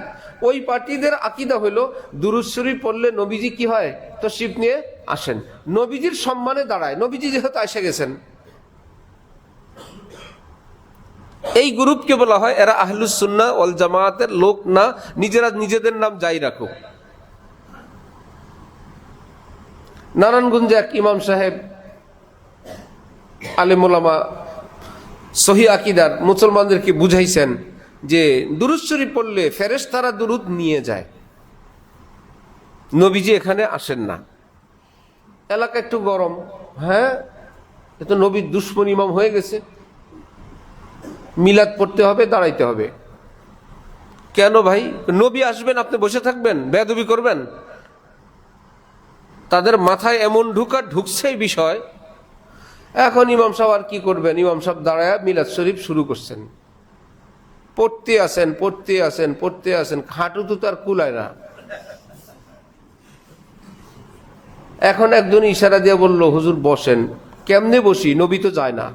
ওই পার্টিদের আকীদা হইল দুরূদ শরীফ পড়লে নবীজি কি হয়? তাশরীফ নিয়ে আসেন, নবীজির সম্মানে দাঁড়ায়। নবীজি যেহেতু এসে গেছেন, এই গ্রুপকে বলা হয় এরা আহলুস সুন্নাহ ওয়াল জামায়াতের লোক না, নিজেরা নিজেদের নাম যাই রাখুক। নারায়ণগঞ্জে এক ইমাম সাহেব আলেম ওলামা সহি আকীদার মুসলমানদেরকে বুঝাইছেন যে দুরূদ শরীফ পড়লে ফেরেশতারা দুরূদ নিয়ে যায়, নবীজি এখানে আসেন না। এলাকা একটু গরম, হ্যাঁ এ তো নবীর দুশমন ইমাম হয়ে গেছে, মিলাদ পড়তে হবে, দাঁড়াইতে হবে। কেন ভাই? নবী আসবেন আপনি বসে থাকবেন, বেয়াদবি করবেন? তাদের মাথায় এমন ঢুকছে বিষয়। এখন ইমাম সাহেব আর কি করবেন? ইমাম সাহেব দাঁড়ায় মিলাদ শরীফ শুরু করছেন, পড়তে আসেন, হাঁটু তো তার কুলায় না। এখন একজন ইশারা দিয়ে বলল, হুজুর বসেন। কেমনে বসি? নবী তো যায় না।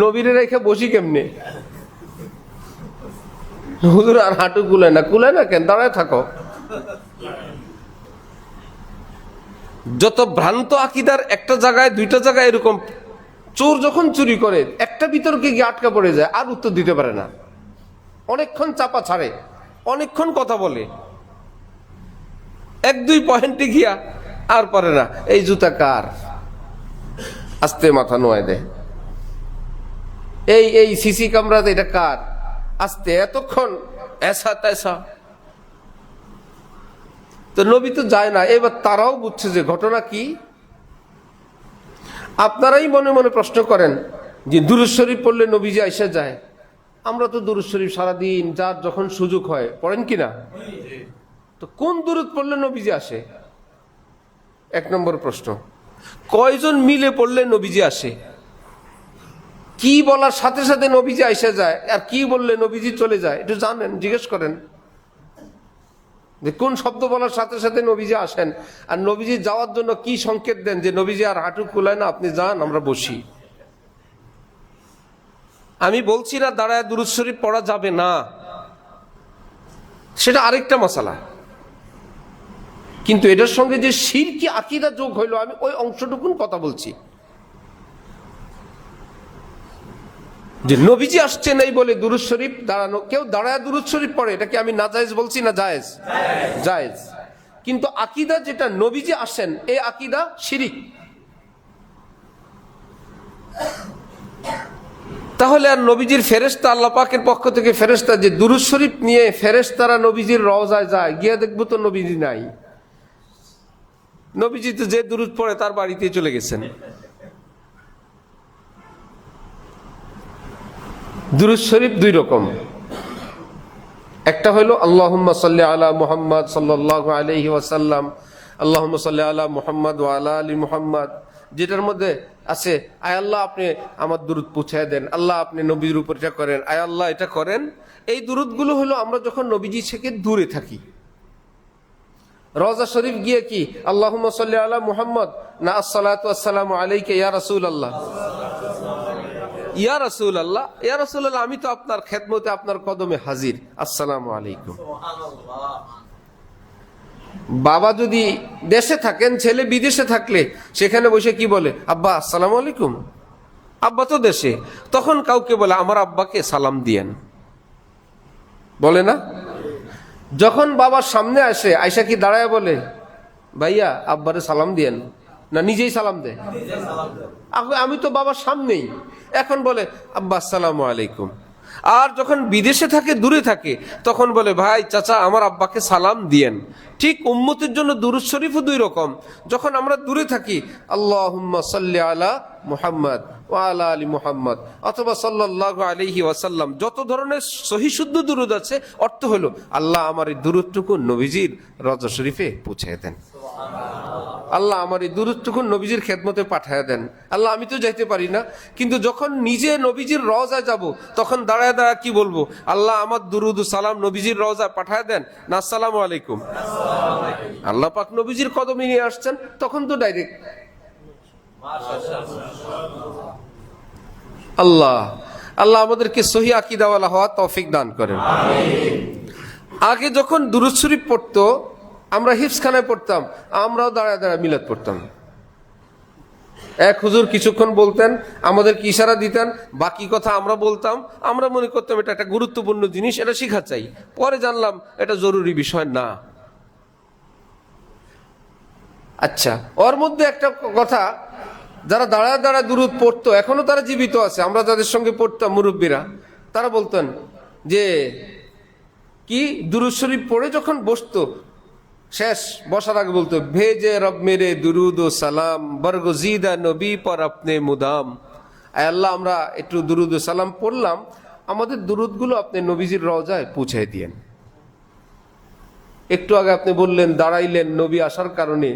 নবীরে রেখে বসি কেমনে? হুজুর আর হাঁটু কুলায় না কেন? দাঁড়ায় থাকো। যত ভ্রান্ত আকীদার একটা জায়গায় দুইটা জায়গায় এরকম। চোর যখন চুরি করে একটা বিতর্কে গিয়ে আটকা পড়ে যায়, আর উত্তর দিতে পারে না, অনেকক্ষণ চাপা ছাড়ে, অনেকক্ষণ কথা বলে, এক দুই পয়েন্টে গিয়া আর পারে না। এই জুতা কার? আস্তে মাথা নোয়ায় দেয়। এই সিসি ক্যামেরাতে এটা কার, আস্তে এতক্ষণ এসা তেসা। তো নবী তো যায় না, এবার তারাও বুঝছে যে ঘটনা কি। আপনারাই মনে মনে প্রশ্ন করেন যে দুরূদ শরীফ পড়লে নবীজি আইসা যায়। আমরা তো দুরূদ শরীফ সারাদিন যার যখন সুযোগ হয় পড়েন কিনা? তো কোন দুরূদ পড়লে নবীজি আসে? এক নম্বর প্রশ্ন। কয়জন মিলে পড়লে নবীজি আসে? কি বলার সাথে সাথে নবীজি আইসা যায়, আর কি বললে নবীজি চলে যায়? একটু জানেন, জিজ্ঞেস করেন যে কোন শব্দ বলার সাথে সাথে নবীজি আসেন, আর নবীজি যাওয়ার জন্য কি সংকেত দেন যে নবীজি আর হাঁটু কুলায় না, আপনি যান, আমরা বসি। আমি বলছি না দাঁড়ায় দুরূদ শরীফ পড়া যাবে না, সেটা আরেকটা মশালা, কিন্তু এটার সঙ্গে যে শিরকি আকীদা যোগ হইলো, আমি ওই অংশটুকুন কথা বলছি। যে নবীজি আসছেন এই বলে দুরূদ শরীফ দাঁড়ানো, কেউ দাঁড়ায় দুরূদ শরীফ পড়ে, এটা কি আমি নাজায়েজ বলছি না জায়েজ? জায়েজ। কিন্তু আকীদা যেটা নবীজি আসেন, এই আকীদা শিরিক। তাহলে আর নবীজির ফেরেশতা, আল্লাহ পাকের পক্ষ থেকে ফেরেশতা যে দুরূদ শরীফ নিয়ে ফেরেশতারা নবীজির রওজায় যায়, গিয়ে দেখবো তো নবীজি নাই। নবীজি তো যে দুরূদ পড়ে তার বাড়িতে চলে গেছেন। দুরূদ শরীফ দুই রকম, একটা হলো আল্লাহুম্মা সাল্লি আলা মুহাম্মদ সাল্লাল্লাহু আলাইহি ওয়াসাল্লাম, আল্লাহুম্মা সাল্লি আলা মুহাম্মদ ওয়া আলা আলি মুহাম্মদ, যেটার মধ্যে আছে আয় আল্লাহ আপনি আমার দুরূদ পৌঁছায় দেন, আল্লাহ আপনি নবীর উপর এটা করেন, আয় আল্লাহ এটা করেন। এই দুরূদগুলো হলো আমরা যখন নবীজি থেকে দূরে থাকি। রওজা শরীফ গিয়ে কি আল্লাহুম্মা সাল্লি আলা মুহাম্মদ না আসসালাতু ওয়াসসালামু আলাইকা ইয়া রাসূলুল্লাহ, ইয়া রাসূলুল্লাহ, ইয়া রাসূলুল্লাহ আমি তো আপনার খেদমতে আপনার কদমে হাজির, আসসালামু আলাইকুম। বাবা যদি দেশে থাকেন, ছেলে বিদেশে থাকলে সেখানে বসে কি বলে? আব্বা আসসালামু আলাইকুম। আব্বা তো দেশে, তখন কাউকে বলে আমার আব্বাকে সালাম দিয়েন, বলে না? যখন বাবার সামনে আসে, আয়সা কি দাঁড়ায় বলে ভাইয়া আব্বারে সালাম দিয়েন, না নিজেই সালাম দেয়? আমি তো বাবার সামনেই, এখন বলে আব্বা আসসালামু আলাইকুম। আর যখন বিদেশে থাকে, দূরে থাকে, তখন বলে ভাই চাচা আমার আব্বাকে সালাম দিয়েন। ঠিক উম্মতের জন্য দুরূদ শরীফও দুই রকম। যখন আমরা দূরে থাকি আল্লাহুম্মা সাল্লি আলা মুহাম্মদ ওয়া আলা আলি মুহাম্মদ অথবা সাল্লাল্লাহু আলাইহি ওয়াসাল্লাম, যত ধরনের সহিহ শুদ্ধ দুরূদ আছে, অর্থ হলো আল্লাহ আমার এই দুরূদটুকু নবীজির রওজা শরীফে পৌঁছে দেন, আল্লাহ আমার এই দুরূদটুকু নবীজির খেদমতে পাঠায় দেন। আল্লাহ আমি তো যাইতে পারি না, কিন্তু যখন নিজে নবীজির রওজায় যাব, তখন দাঁড়ায় দাঁড়ায় কি বলবো? আল্লাহ আমার দুরূদ ও সালাম নবীজির রওজায় পাঠায় দেন, না আসসালামু আলাইকুম। আল্লাহ পাক নবীজির কদমে নিয়ে আসছেন, তখন তো ডাইরেক্ট। আল্লাহ আল্লাহ আমাদেরকে সহিহ আকীদাওয়ালা হওয়ার তৌফিক দান করেন। আগে যখন দুরূদ শরীফ পড়তো, আমরা হিফজখানায় পড়তাম, আমরাও দাঁড়ায় দাঁড়ায় মিলাদ পড়তাম। এক হুজুর কিছুক্ষণ বলতেন, আমাদেরকে ইশারা দিতেন, বাকি কথা আমরা বলতাম। আমরা মনে করতাম এটা একটা গুরুত্বপূর্ণ জিনিস, এটা শিখা চাই। পরে জানলাম এটা জরুরি বিষয় না। আচ্ছা, ওর মধ্যে একটা কথা, যারা দাঁড়ায় দাঁড়ায় দুরূদ পড়তো, এখনো তারা জীবিত আছে, আমরা যাদের সঙ্গে পড়তাম মুরব্বীরা, তারা বলতেন যে কি দুরূদ শরীফ পড়ে যখন বসতো, শেষ বসার আগে বলতো ভেজে রব মেরে দুরুদ ও সালাম বরগজিদা নবী পর আপনি মুদাম। আয় আল্লাহ আমরা একটু দুরুদ ও সালাম পড়লাম, আমাদের দুরুদগুলো আপনি নবীজির রওজায় পৌঁছায় দিয়েন। একটু আগে আপনি বললেন দাঁড়াইলেন নবী আসার কারণে,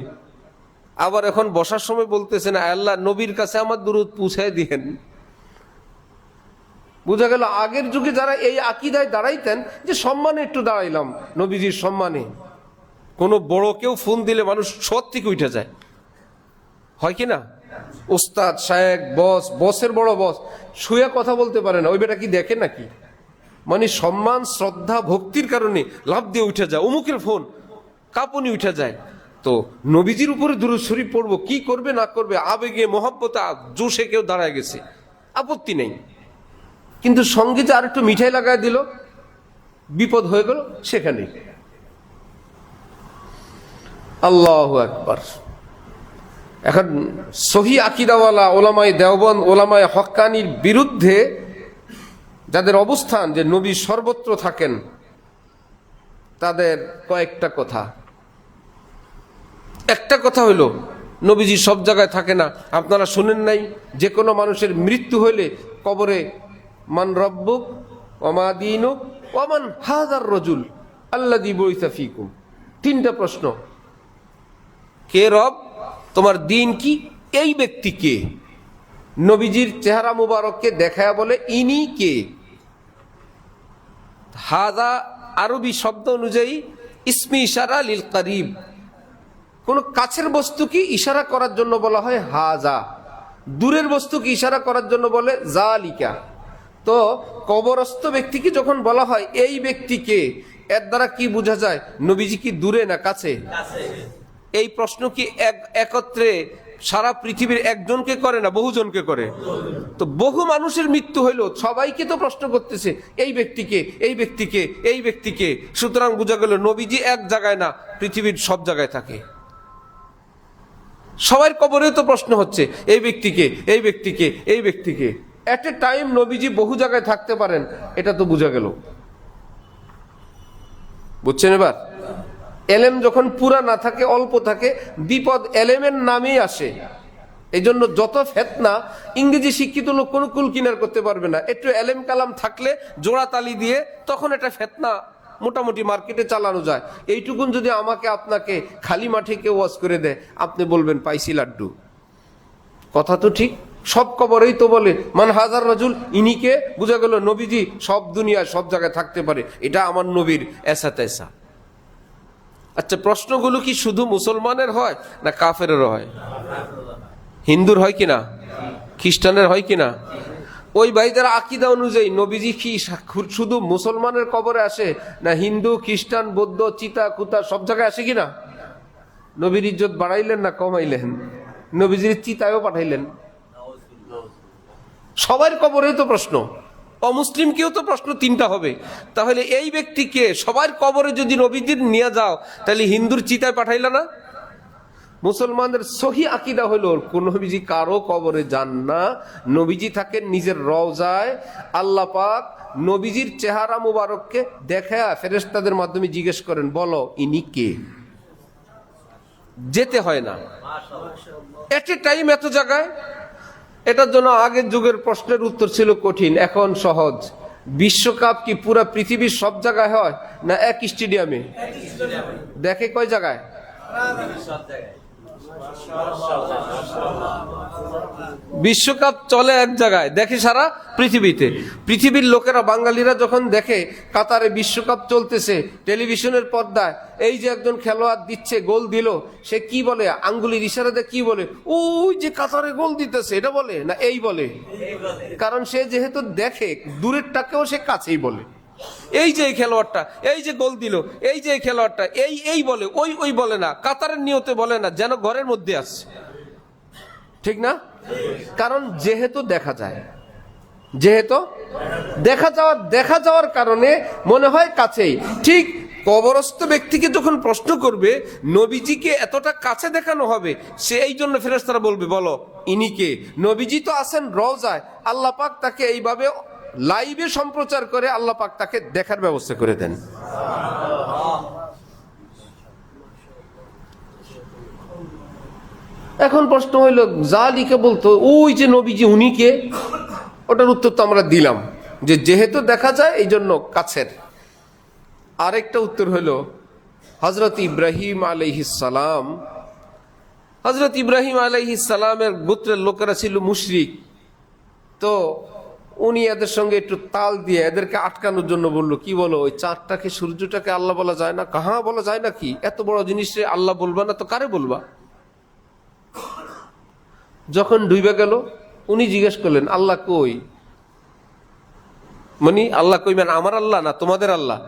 আবার এখন বসার সময় বলতেছেন আয় আল্লাহ নবীর কাছে আমার দুরুদ পৌঁছায় দিয়েন। বোঝা গেল আগের যুগে যারা এই আকীদায় দাঁড়াইতেন যে সম্মানে একটু দাঁড়াইলাম, নবীজির সম্মানে। কোনো বড় কেউ ফোন দিলে মানুষ শোয়ার থেকে উঠে যায়, হয় কি না? ওস্তাদ শায়েখ বস, বসের বড় বস শুয়ে কথা বলতে পারে না, ওই বেটা কি দেখে নাকি? মানে সম্মান শ্রদ্ধা ভক্তির কারণে লাভ দিয়ে উঠে যায়, অমুকের ফোন, কাঁপুনি উঠে যায়। তো নবীজির উপরে দুরূদ শরীফ পড়বো, কি করবে না করবে, আবেগে মহব্বতে জোশে কেউ দাঁড়ায় গেছে, আপত্তি নেই। কিন্তু সঙ্গে যে আর একটু মিঠাই লাগায় দিল, বিপদ হয়ে গেল সেখানে। আল্লাহু আকবার। এখন সহিহ আকীদাওয়ালা ওলামায়ে দেওবন্দ, ওলামায়ে হক্কানির বিরুদ্ধে যাদের অবস্থান যে নবী সর্বত্র থাকেন, তাদের কয়েকটা কথা। একটা কথা হইল, নবীজি সব জায়গায় থাকে না। আপনারা শুনেন নাই যে কোনো মানুষের মৃত্যু হইলে কবরে মান রব্বুক ওয়া মা দীনুক ওয়া মান হাযার রাজুল আল্লাযী বুইসা ফীকুম। তিনটা প্রশ্ন। কে রব, তোমার দিন কি, এই ব্যক্তি কে? নবীজির চেহারা মুবারককে দেখায়া বলে ইনি কে। হাযা আরবি শব্দ অনুযায়ী ইসমি ইশারা লিল করিব, কোন কাছের বস্তুকে ইশারা করার জন্য বলা হয় হাজা, দূরের বস্তুকে ইশারা করার জন্য বলে জালিকা। তো কবরস্থ ব্যক্তিকে যখন বলা হয় এই ব্যক্তিকে, এর দ্বারা কি বোঝা যায়? নবীজি কি দূরে না কাছে? এই প্রশ্ন কি একত্রে সারা পৃথিবীর একজনকে করে না বহুজনকে করে? তো বহু মানুষের মৃত্যু হইল, সবাইকে তো প্রশ্ন করতেছে এই ব্যক্তিকে, এই ব্যক্তিকে, এই ব্যক্তিকে। সুতরাং বোঝা গেল নবীজি এক জায়গায় না, পৃথিবীর সব জায়গায় থাকে। সবার কবরে তো প্রশ্ন হচ্ছে এই ব্যক্তিকে, এই ব্যক্তিকে, এই ব্যক্তিকে। এট এ টাইম নবীজি বহু জায়গায় থাকতে পারেন, এটা তো বোঝা গেল। বুঝছেন এবার? এলেম যখন পুরা না থাকে, অল্প থাকে, বিপদ এলেমের নামেই আসে। এই জন্য যত ফেতনা, ইংরেজি শিক্ষিত লোক কোনো কুল কিনার করতে পারবে না। একটু এলেম কালাম থাকলে জোড়া তালি দিয়ে তখন এটা ফেতনা মোটামুটি মার্কেটে চালানো যায়। এইটুকুন যদি আমাকে আপনাকে খালি মাঠে কেউ ওয়াজ করে দেয়, আপনি বলবেন পাইছি লাড্ডু। কথা তো ঠিক। সব কবরেই তো বলে মান হাজার রাজুল, ইনিকে। বোঝা গেল নবীজি সব দুনিয়ায় সব জায়গায় থাকতে পারে, এটা আমার নবীর এসা তেসা। আচ্ছা, প্রশ্নগুলো কি শুধু মুসলমানের হয় না কাফেরেরও হয়? হিন্দুর হয় কিনা, খ্রিস্টানের হয় কিনা? ওই ভাইদের আকীদা অনুযায়ী নবীজি কি শুধু মুসলমানের কবরে আসে না হিন্দু, খ্রিস্টান, বৌদ্ধ, চিতা কুতা সব জায়গায় আসে কিনা? নবীর ইজ্জত বাড়াইলেন না কমাইলেন? নবীজির চিতায়ও পাঠাইলেন। সবার কবরে তো প্রশ্ন, অমুসলিমকেও তো প্রশ্ন তিনটা হবে। তাহলে এই ব্যক্তিকে সবার কবরে যদি নবীজির নিয়ে যাও, তাহলে হিন্দুর চিতায় পাঠাইল না? মুসলমানদের সহি আকীদা হলো কোন নবীজি কারো কবরে যান না, নবীজি থাকেন নিজের রওজায়। আল্লাহ পাক নবীজির চেহারা মুবারককে দেখা ফেরেশতাদের মাধ্যমে জিজ্ঞেস করেন, বলো ইনি কে। যেতে হয় না এট এ টাইম এত জায়গায়। এটার জন্য আগের যুগের প্রশ্নের উত্তর ছিল কঠিন, এখন সহজ। বিশ্বকাপ কি পুরা পৃথিবীর সব জায়গায় হয় না এক স্টেডিয়ামে? দেখে কয় জায়গায়? বিশ্বকাপ চলে এক জায়গায়, দেখে সারা পৃথিবীতে। পৃথিবীর লোকেরা, বাঙালিরা যখন দেখে কাতারে বিশ্বকাপ চলতেছে টেলিভিশনের পর্দায়, এই যে একজন খেলোয়াড় দিচ্ছে, গোল দিল, সে কি বলে? আঙ্গুলির ইশারাতে কি বলে? ওই যে কাতারে গোল দিতেছে, এটা বলে না এই বলে? কারণ সে যেহেতু দেখে, দূরেরটাকেও সে কাছেই বলে। এই যে এই খেলোয়াড়টা, এই যে গোল দিল, এই যে এই খেলোয়াড়টা, এই এই বলে, ওই ওই বলে না, কাতারের নিয়তে বলে না, যেন ঘরের মধ্যে আসছে। ঠিক না? কারণ যেহেতু দেখা যায়, যেহেতু দেখা যাওয়ার কারণে মনে হয় কাছেই। ঠিক কবরস্থ ব্যক্তিকে যখন প্রশ্ন করবে নবীজিকে এতটা কাছে দেখানো হবে, সে এই জন্য ফেরেশতারা বলবে বলো ইনি কে। নবীজি তো আছেন রওজায়, আল্লাহ পাক তাকে এইভাবে লাইভে সম্প্রচার করে আল্লাহ পাক তাকে দেখার ব্যবস্থা করে দেন। এখন প্রশ্ন হইল, জালিকে বলতো ওই যে নবীজি উনি কে? ওটার উত্তর তো আমরা দিলাম যে যেহেতু দেখা যায় এই জন্য কাছের। আরেকটা উত্তর হইল হযরত ইব্রাহিম আলাইহিস সালাম। হযরত ইব্রাহিম আলাইহিস সালামের গোত্রের লোকেরা ছিল মুশরিক। তো উনি এদের সঙ্গে একটু তাল দিয়ে এদেরকে আটকানোর জন্য বললো, কি বলো ওই চাঁদটাকে, সূর্যটাকে আল্লাহ বলা যায় না? কাহা বলা যায় না? কি এত বড় জিনিসে আল্লাহ বলবা না তো কারে বলবা? যখন ডুবে গেল উনি জিজ্ঞেস করলেন আল্লাহ কই? মানে আল্লাহ কই মানে আমার আল্লাহ না তোমাদের আল্লাহ?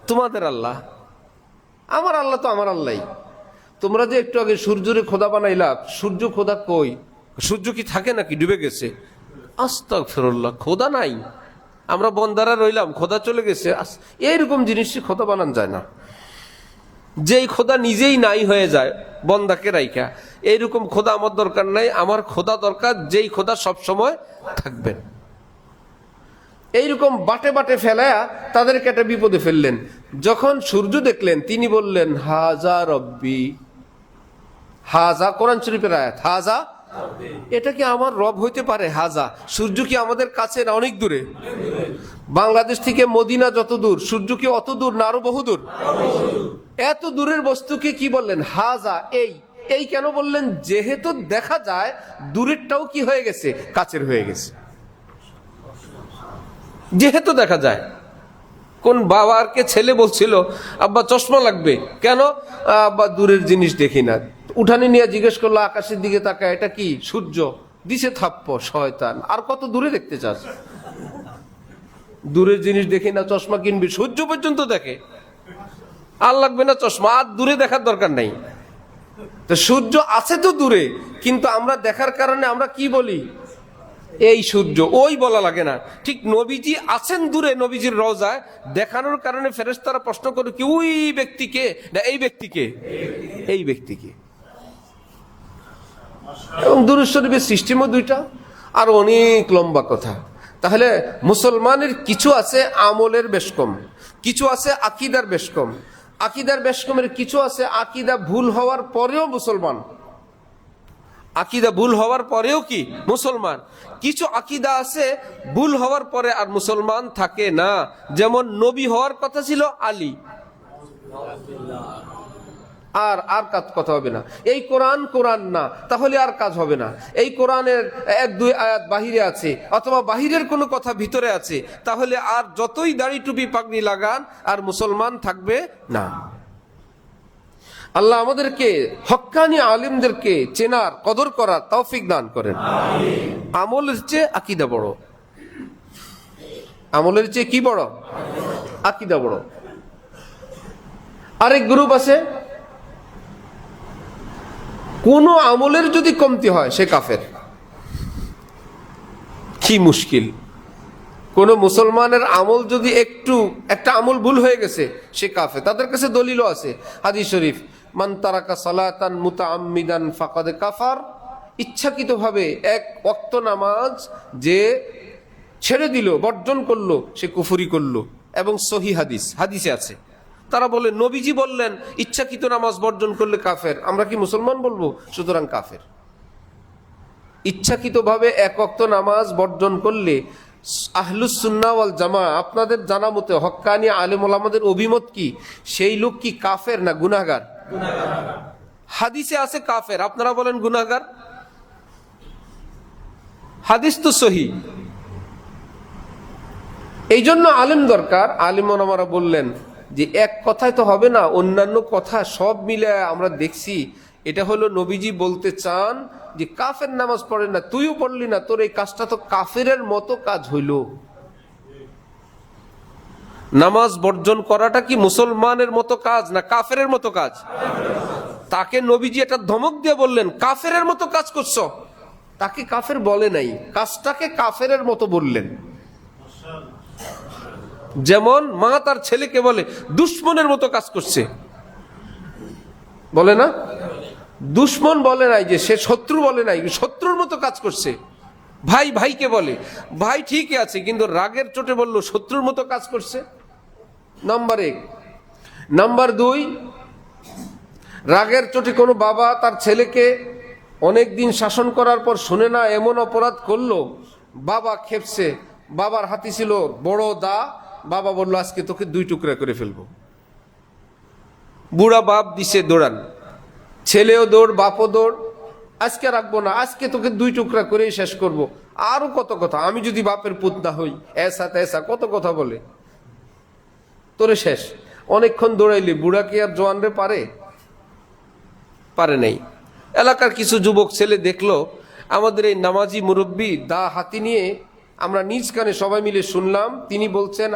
তোমাদের আল্লাহ। আমার আল্লাহ তো আমার আল্লাহ। তোমরা যে একটু আগে সূর্যরে খোদা বানাইলা, সূর্য খোদা কই? সূর্য কি থাকে নাকি? ডুবে গেছে। আস্তাগফিরুল্লাহ, খোদা নাই, আমরা বন্দারা রইলাম, খোদা চলে গেছে। এইরকম জিনিসই খোদা বানান যায় না। যেই খোদা নিজেই নাই হয়ে যায় বন্দাকে রাইখা, এইরকম খোদা আমার দরকার নাই। আমার খোদা দরকার যেই খোদা সব সময় থাকবেন। এইরকম বাটে বাটে ফেলায়া তাদেরকে একটা বিপদে ফেললেন। যখন সূর্য দেখলেন তিনি বললেন হাজা রব্বি, হাজা কোরআন শরীফের আয়াত, হাজা এটা কি আমার রব হইতে পারে? হাজা, সূর্য কি আমাদের কাছে না অনেক দূরে? বাংলাদেশ থেকে মদিনা যত দূর, সূর্য কি অত দূর না আরো বহু দূর? এত দূরের বস্তুকে কি বললেন? হাজা। এই কেন বললেন? যেহেতু দেখা যায় দূরেরটাও কি হয়ে গেছে, কাছের হয়ে গেছে। যেহেতু দেখা যায়। কোন বাবাকে ছেলে বলছিল আব্বা চশমা লাগবে, কেন? আব্বা দূরের জিনিস দেখি না। উঠানে নিয়ে জিজ্ঞেস করলো, আকাশের দিকে তাকায়, এটা কি? সূর্য। দিছে থাপ্প, শয়তান, আর কত দূরে দেখতে চাস? দূরের জিনিস দেখি না, চশমা কিনবি? সূর্য পর্যন্ত দেখে, আর লাগবে না চশমা, আর দূরে দেখার দরকার নাই। তো সূর্য আছে তো দূরে, কিন্তু আমরা দেখার কারণে আমরা কি বলি? এই সূর্য, ওই বলা লাগে না। ঠিক নবীজি আছেন দূরে, নবীজির রওজায়, দেখানোর কারণে ফেরেশতারা প্রশ্ন করে কি ওই ব্যক্তিকে না এই ব্যক্তিকে? এই ব্যক্তিকে। এবং দুরূদ শরীফের সিস্টেমও দুইটা, আর অনেক লম্বা কথা। তাহলে মুসলমানের কিছু আছে আমলের বেশ কম, কিছু আছে আকীদার বেশ কম। আকীদার বেশ কমের কিছু আছে আকীদা ভুল হওয়ার পরেও মুসলমান, আকীদা ভুল হওয়ার পরেও কি মুসলমান। কিছু আকীদা আছে ভুল হওয়ার পরে আর মুসলমান থাকে না। যেমন নবী হওয়ার কথা ছিল আলী, আর কাজ কথা হবে না। এই কোরআন না, তাহলে আর কাজ হবে না। এই কোরআনের এক দুই আয়াত বাহিরে আছে, অথবা বাহিরের কোনো কথা ভিতরে আছে, তাহলে আর যতই দাড়ি টুপি পাগড়ি লাগান আর মুসলমান থাকবে না। আল্লাহ আমাদেরকে হক্কানি আলিমদেরকে চেনার, কদর করার তৌফিক দান করেন। আমলের চেয়ে আকীদা বড়, আমলের চেয়ে কি বড়? আকীদা বড়। আরেক গ্রুপ আছে, কোন আমলের যদি কমতি হয় সে কাফের। কি মুশকিল! কোন মুসলমানের আমল যদি একটা আমল ভুল হয়ে গেছে সে কাফের। তাদের কাছে দলিলও আছে, হাদিস শরীফ, মান তারাকা সালাতান মুতাআম্মিদান ফাকাদ কাফার। ইচ্ছাকৃতভাবে এক ওয়াক্ত নামাজ যে ছেড়ে দিল, বর্জন করলো, সে কুফরি করলো। এবং সহি হাদিসে আছে। তারা বলে নবীজি বললেন ইচ্ছাকৃত নামাজ বর্জন করলে কাফের, আমরা কি মুসলমান বলবো? সুতরাং কাফের। ইচ্ছাকৃতভাবে এক ওয়াক্ত নামাজ বর্জন করলে আহলুস সুন্নাহ ওয়াল জামা, আপনাদের জানা মতে হক্কানি আলেম ওলামাদের অভিমত কি, সেই লোক কি কাফের না গুনাহগার? হাদিসে আছে কাফের, আপনারা বলেন গুনাহগার। হাদিস তো সহি। এই জন্য আলেম দরকার। আলেম ওলামারা বললেন যে এক কথায় তো হবে না, অন্যান্য কথা সব মিলে আমরা দেখছি। এটা হলো নবীজি বলতে চান যে কাফের নামাজ পড়ে না, তুইও পড়লি না, তোর এই কাজটা তো কাফেরের মতো কাজ হইল। নামাজ বর্জন করাটা কি মুসলমানের মতো কাজ না কাফেরের মতো কাজ? তাকে নবীজি একটা ধমক দিয়ে বললেন কাফেরের মতো কাজ করছো। তাকে কাফের বলে নাই, কাজটাকে কাফেরের মতো বললেন। যেমন মা তার ছেলেকে বলে দুশ্মনের মতো কাজ করছে, বলে না? দুশ্মন বলে নাই, যে সে শত্রু বলে নাই, শত্রুর মতো কাজ করছে। ভাই ভাইকে বলে ভাই ঠিকই আছে, কিন্তু রাগের চোটে বললো শত্রুর মতো কাজ করছে। নাম্বার 1। নাম্বার 2, রাগের চোটে কোনো বাবা তার ছেলেকে অনেক দিন শাসন করার পর শুনে না এমন অপরাধ করলো, বাবা খেপছে, বাবার হাতে ছিল বড় দা, বাবা বললো আজকে তোকে 2 টুকরা করে ফেলবো। বুড়া বাপ দিছে দৌড়ান, ছেলেও দৌড়, বাপও দৌড়, আজকে রাখবো না, আজকে তোকে 2 টুকরা করেই শেষ করব। আরো কত কথা, আমি যদি বাপের পুত না হই, এসা তেসা কত কথা বলে, তোরে শেষ। অনেকক্ষণ দৌড়াইলি, বুড়া কি আর জোয়ানরে পারে নাই। এলাকার কিছু যুবক ছেলে দেখলো আমাদের এই নামাজি মুরব্বী দা হাতি নিয়ে, আমরা নিজ কানে সবাই মিলে শুনলাম, তিনি বলছেন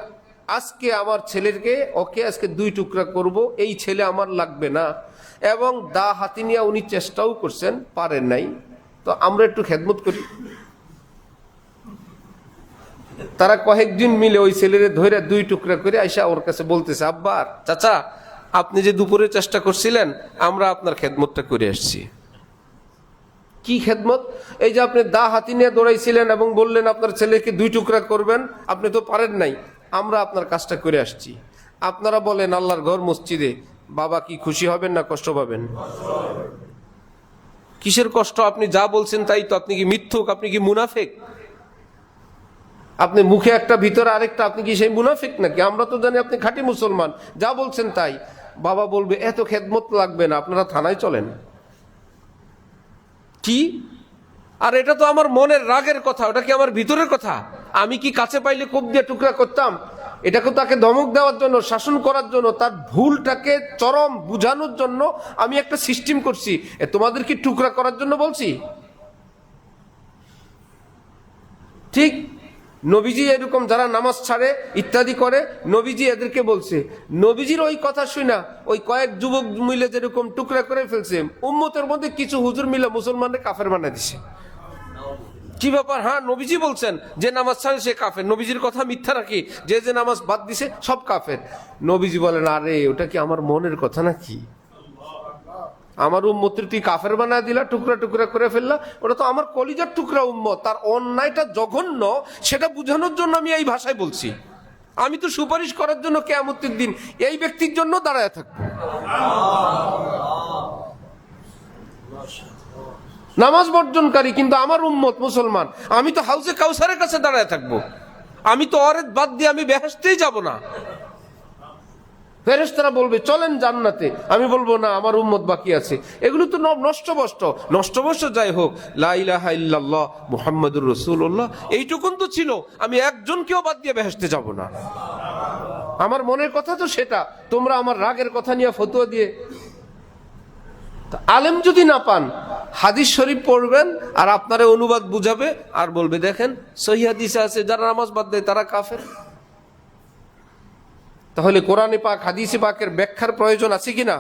আজকে আমার ছেলেকে, ওকে আজকে 2 টুকরা করব, এই ছেলে আমার লাগবে না। এবং দা হাতি নিয়ে উনি চেষ্টাও করছেন, পারেন নাই। তো আমরা একটু খেদমত করি। তারা কয়েকজন মিলে ওই ছেলেরে ধরে 2 টুকরা করে আইসা ওর কাছে বলতেছে, আব্বা চাচা আপনি যে দুপুরে চেষ্টা করছিলেন, আমরা আপনার খেদমতটা করে আসছি। কি খেদমত? এই যে আপনি দা হাতি নিয়ে দৌড়াইছিলেন এবং বললেন আপনার ছেলেকে 2 টুকরা করবেন, আপনি তো পারেন নাই, আমরা আপনার কাজটা করে আসছি। আপনারা বলেন আল্লাহর ঘর মসজিদে, বাবা কি খুশি হবেন না কষ্ট পাবেন? কিসের কষ্ট? আপনি যা বলছেন তাই তো। আপনি কি মিথ্যুক? আপনি কি মুনাফিক? আপনি মুখে একটা ভিতরে আরেকটা, আপনি কি সেই মুনাফিক নাকি? আমরা তো জানি আপনি খাঁটি মুসলমান, যা বলছেন তাই। বাবা বলবে এত খেদমত লাগবে না, আপনারা থানায় চলেন। কি? আর এটা তো আমার মনের রাগের কথা, ওটা কি আমার ভিতরের কথা? আমি কি কাছে পাইলে কোপ দিয়ে টুকরা করতাম? এটাকে তাকে ধমক দেওয়ার জন্য, শাসন করার জন্য, তার ভুলটাকে চরম বুঝানোর জন্য আমি একটা সিস্টেম করছি। তোমাদের কি টুকরা করার জন্য বলছি? ঠিক নবীজি এরকম যারা নামাজ ছাড়ে ইত্যাদি করে, নবীজি এদেরকে বলছে। নবীজির ওই কথা শুনা ওই কয়েক যুবক মিলে যেরকম টুকরা করে ফেলছে, উম্মতের মধ্যে কিছু হুজুর মিলে মুসলমানদের কাফের বানায় দিছে। কি ব্যাপার? হ্যাঁ, নবীজি বলছেন যে নামাজ ছাড়ে সে কাফের। নবীজির কথা মিথ্যা নাকি? যে নামাজ বাদ দিছে সব কাফের। নবীজি বলেন আরে ওটা কি আমার মনের কথা নাকি? আমার উম্মতের তুই কাফের বানায় দিলা, টুকরা টুকরা করে ফেললা। ওটা তো আমার কলিজার টুকরা উম্মত, তার অন্যায়টা জঘন্য, সেটা বোঝানোর জন্য আমি এই ভাষায় বলছি। আমি তো সুপারিশ করার জন্য কিয়ামতের দিন এই ব্যক্তির জন্য দাঁড়ায় থাকবো। নামাজ বর্জনকারী কিন্তু আমার উম্মত মুসলমান, আমি তো হাউজে কাউসারের কাছে দাঁড়ায় থাকবো। আমি তো অরেদ বাদ দিয়ে আমি বেহেশতেই যাব না। ফেরেশতারা বলবে চলেন জান্নাতে, আমি বলবো না আমার উম্মত বাকি আছে। এগুলো তো নষ্টভ্রষ্ট যাই হোক, লা ইলাহা ইল্লাল্লাহ মুহাম্মাদুর রাসূলুল্লাহ এইটুকুন তো ছিল। আমি একজনকেও বাদ দিয়ে বেহেশতে যাব না। আমার মনের কথা তো সেটা। তোমরা আমার রাগের কথা নিয়ে ফতোয়া দিয়ে, আলেম যদি না পান হাদিস শরীফ পড়বেন আর আপনারে অনুবাদ বুঝাবে আর বলবে দেখেন সহিহ হাদিসে আছে যারা নামাজ বাদ দেয় তারা কাফের। তাহলে কোরআনে পাক হাদিসে পাকের ব্যাখ্যার প্রয়োজন আছে কিনা?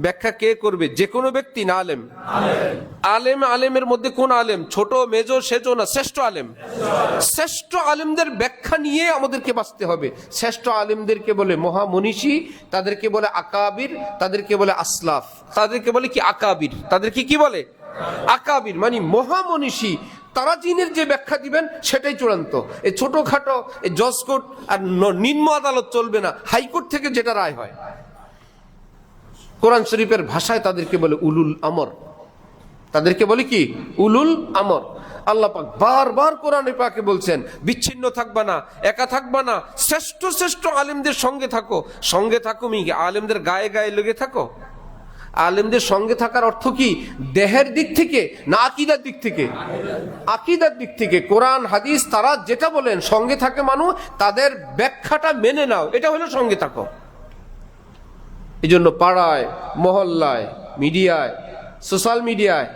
ব্যাখ্যা কে করবে? যে কোনো ব্যক্তি না আলেম? আলেমের মধ্যে কোন আলেম? ছোট মেজো সেজো না, শ্রেষ্ঠ আলেম। শ্রেষ্ঠ আলেমদের ব্যাখ্যা নিয়ে আমাদেরকে বাঁচতে হবে। শ্রেষ্ঠ আলেমদেরকে বলে মহামনীষী, তাদেরকে বলে আকাবির, তাদেরকে বলে আসলাফ, তাদেরকে বলে কি আকাবির। তাদেরকে কি বলে? আকাবির মানে মহামনীষী। তারা জিনের যে ব্যাখ্যা দিবেন সেটাই চূড়ান্ত। এই ছোটখাটো এই জজ কোর্ট আর নিম্ন আদালত চলবে না, হাইকোর্ট থেকে যেটা রায় হয়। কোরআন শরীফের ভাষায় তাদেরকে বলে উলুল আমর। তাদেরকে বলে কি? উলুল আমর। আল্লাহ পাক বারবার কোরআনে পাকে বলছেন বিচ্ছিন্ন থাকবা না, একা থাকবা না, শ্রেষ্ঠ শ্রেষ্ঠ আলেমদের সঙ্গে থাকো। সঙ্গে থাকো মি আলেমদের গায়ে গায়ে লেগে থাকো। আলেমদের সঙ্গে থাকার অর্থ কি? দেহের দিক থেকে না আকীদার দিক থেকে? আকীদার দিক থেকে। কোরআন হাদিস তারা যেটা বলেন সঙ্গে থাকে মানুষ, তাদের ব্যাখ্যাটা মেনে নাও, এটা হলো সঙ্গে থাকো। এই জন্য পাড়ায়, মহল্লায়, মিডিয়ায়, সোশ্যাল মিডিয়ায়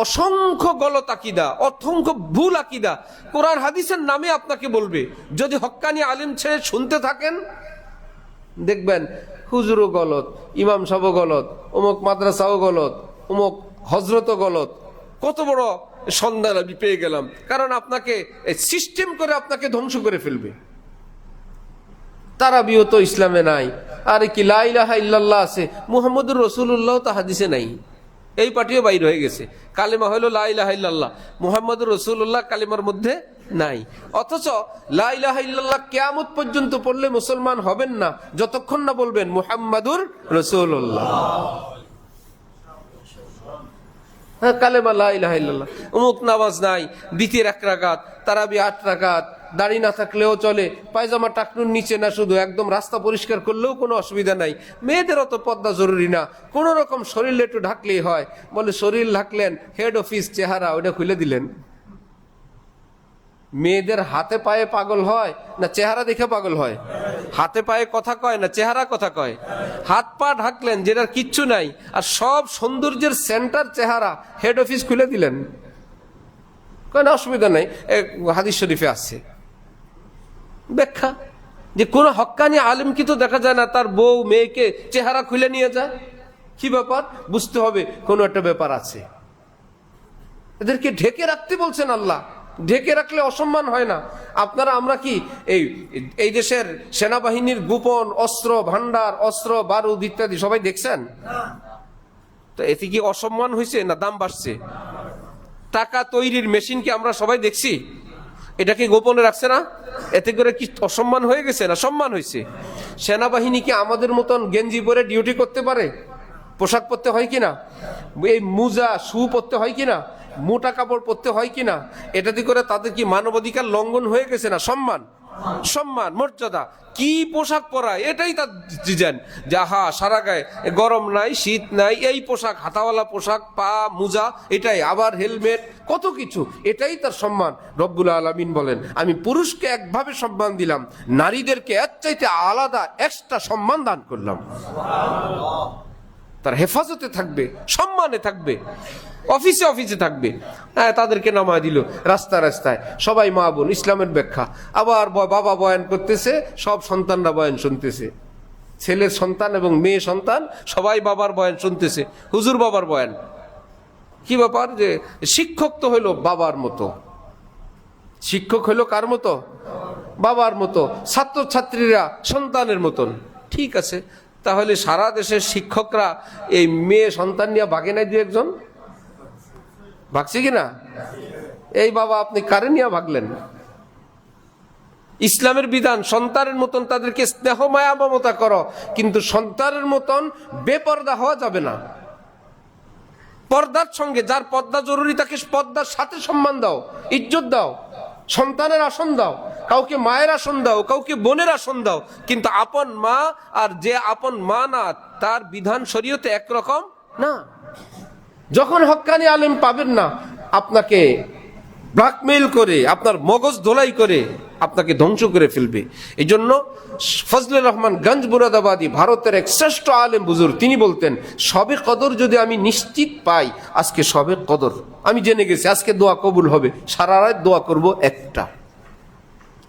অসংখ্য গলত আকিদা, অসংখ্য ভুল আকিদা কোরআন হাদিসের নামে আপনাকে বলবে। যদি হক্কানি আলেম ছেড়ে শুনতে থাকেন দেখবেন হুজুরও গলত, ইমাম সাহেবও গলত, অমুক মাদ্রাসাও গলত, অমুক হজরতও গলত। কত বড় সন্ধান আমি পেয়ে গেলাম। কারণ আপনাকে সিস্টেম করে আপনাকে ধ্বংস করে ফেলবে। তারাবিও তো ইসলামে নাই। আরে কি লা ইলাহা ইল্লাল্লাহ আছে, মুহাম্মদুর রাসূলুল্লাহ তো হাদিসে নাই। এই পার্টিও বাইর হয়ে গেছে। কালেমা হলো লা ইলাহা ইল্লাল্লাহ, মুহাম্মদুর রাসূলুল্লাহ কালেমার মধ্যে নাই। অথচ লা ইলাহা ইল্লাল্লাহ কিয়ামত পর্যন্ত পড়লে মুসলমান হবেন না যতক্ষণ না বলবেন মুহাম্মদুর রাসূলুল্লাহ। কালেমা লা ইলাহা ইল্লাল্লাহ। অমুক নামাজ নাই, দ্বিতীয় 1 রাকাত, তারাবি 8 রাকাত, দাড়ি না থাকলেও চলে, পায়জামা টাকনুর নিচে না, শুধু একদম রাস্তা পরিষ্কার করলেও কোনো অসুবিধা নাই। মেয়েদের অত পর্দা জরুরি না, কোন রকম শরীর একটু ঢাকলেই হয়। বলে শরীর ঢাকলেন, হেড অফিস চেহারা ওটা খুলে দিলেন। মেয়েদের হাতে পায়ে পাগল হয় না চেহারা দেখে পাগল হয়? হাতে পায়ে কথা কয় না চেহারা কথা কয়? হাত পা ঢাকলেন যেটার কিচ্ছু নাই, আর সব সৌন্দর্যের সেন্টার চেহারা, হেড অফিস খুলে দিলেন। কেন অসুবিধা নাই, হাদিস শরীফে আছে ব্যাখ্যা যে কোন হক্কানি আলেম কি তো দেখা যায় না তার বউ মেয়েকে চেহারা খুলে নিয়ে যায়? কি ব্যাপার? বুঝতে হবে কোন একটা ব্যাপার আছে। এদেরকে ঢেকে রাখতে বলছেন আল্লাহ। ঢেকে রাখলে অসম্মান হয় না? আপনারা আমরা কি এই দেশের সেনাবাহিনীর গোপন অস্ত্র ভান্ডার, অস্ত্র বারুদ ইত্যাদি সবাই দেখছেন? তো এতে কি অসম্মান হয়েছে না দাম বাড়ছে? টাকা তৈরির মেশিন কি আমরা সবাই দেখছি? এটা কি গোপনে রাখছে না? এতে করে কি অসম্মান হয়ে গেছে না সম্মান হয়েছে? সেনাবাহিনী কি আমাদের মতন গেঞ্জি পরে ডিউটি করতে পারে? পোশাক পরতে হয় কিনা? এই মোজা শু পরতে হয় কিনা? মোটা কাপড় পরতে হয় কিনা? এটাতে করে তাদের কি মানবাধিকার লঙ্ঘন হয়ে গেছে না সম্মান? সম্মান, মর্যাদা। কি পোশাক পরায় এটাই তার ডিজাইন, যাহা সারা গায়ে, গরম নাই শীত নাই, এই পোশাক, হাতাওয়ালা পোশাক, পা মোজা, এটাই, আবার হেলমেট, কত কিছু, এটাই তার সম্মান। রব্বুল আলামিন বলেন, আমি পুরুষকে একভাবে সম্মান দিলাম, নারীদেরকে এর চাইতে আলাদা এক্সট্রা সম্মান দান করলাম। তার হেফাজতে থাকবে, সম্মানে থাকবে, অফিসে অফিসে থাকবে। হ্যাঁ, তাদেরকে নামায় দিল রাস্তায় রাস্তায়, সবাই মা বোন, ইসলামের ব্যাখ্যা। আবার বাবা বয়ান করতেছে, সব সন্তানরা বয়ান শুনতেছে, ছেলের সন্তান এবং মেয়ে সন্তান সবাই বাবার বয়ান শুনতেছে, হুজুর বাবার বয়ান। কি ব্যাপার? যে শিক্ষক তো হইল বাবার মতো, শিক্ষক হইল কার মতো? বাবার মতো। ছাত্রছাত্রীরা সন্তানের মতন। ঠিক আছে, তাহলে সারা দেশের শিক্ষকরা এই মেয়ে সন্তান নিয়ে ভাগে নাই? দু একজন ভাগছে কিনা? এই বাবা, আপনি কারে নিয়ে ভাগলেন? ইসলামের বিধান সন্তানের মতন তাদেরকে স্নেহ মায়া মমতা করো, কিন্তু সন্তানের মতন বেপর্দা হওয়া যাবে না। পর্দার সঙ্গে, যার পর্দা জরুরি তাকে পর্দার সাথে সম্মান দাও, ইজ্জত দাও, সন্তানের আসন দাও, কাউকে মায়ের আসন দাও, কাউকে বোনের আসন দাও, কিন্তু আপন মা আর যে আপন মা না, তার বিধান শরীয়তে একরকম না। যখন হক্কানি আলেম পাবেন না, আপনাকে ব্ল্যাকমেইল করে, আপনার মগজ ধোলাই করে আপনাকে ধ্বংস করে ফেলবে। এই জন্য ফজলে রহমান গঞ্জ মুরাদাবাদী, ভারতের এক শ্রেষ্ঠ আলেম বুজুর্গ, তিনি বলতেন, সবে কদর যদি আমি নিশ্চিত পাই, আজকে সবে কদর আমি জেনে গেছি, আজকে দোয়া কবুল হবে, সারা রাত দোয়া করব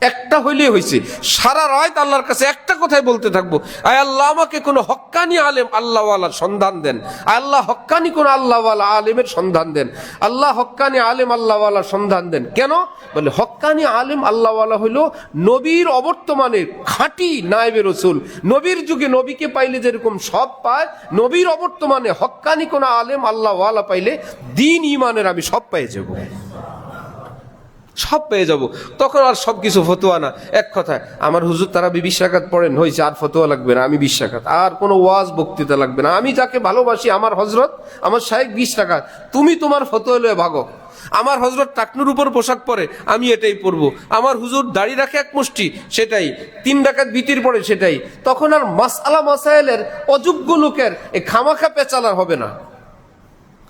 একটা হইলে হয়েছে, সারা রাত আল্লাহর কাছে একটা কথাই বলতে থাকবো, আয় আল্লাহ, আমাকে কোনো হক্কানি আলেম আল্লাহওয়ালার সন্ধান দেন, আল্লাহ হক্কানি কোন আল্লাহওয়ালা আলেমের সন্ধান দেন, আল্লাহ হক্কানি আলেম আল্লাহওয়ালার সন্ধান দেন। কেন বলে? হক্কানি আলেম আল্লাহওয়ালা হইল নবীর অবর্তমানে খাঁটি নায়েবে রসুল। নবীর যুগে নবীকে পাইলে যেরকম সব পায়, নবীর অবর্তমানে হক্কানি কোন আলেম আল্লাহওয়ালা পাইলে দিন ইমানের আমি সব পেয়ে যাব, সব পেয়ে যাব। তখন আর সবকিছু ফতোয়া না। এক কথায়, আমার হুজুর তারা 20 রাকাত পড়েন, হয়েছে, আর ফতোয়া লাগবে না, আমি 20 রাকাত, আর কোনো ওয়াজ বক্তৃতা লাগবে না, আমি যাকে ভালোবাসি, আমার হজরত, আমার শায়েখ 20 রাকাত, তুমি তোমার ফতোয়া লয়ে ভাগো। আমার হজরত টাকনুর উপর পোশাক পরে, আমি এটাই পরবো। আমার হুজুর দাড়ি রাখে এক মুষ্টি, সেটাই। 3 রাকাত বিতির পরে, সেটাই। তখন আর মাসআলা মাসাইলের অযোগ্য লোকের এই খামাখা পেচালার হবে না।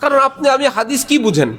কারণ আপনি, আমি হাদিস কি বুঝেন,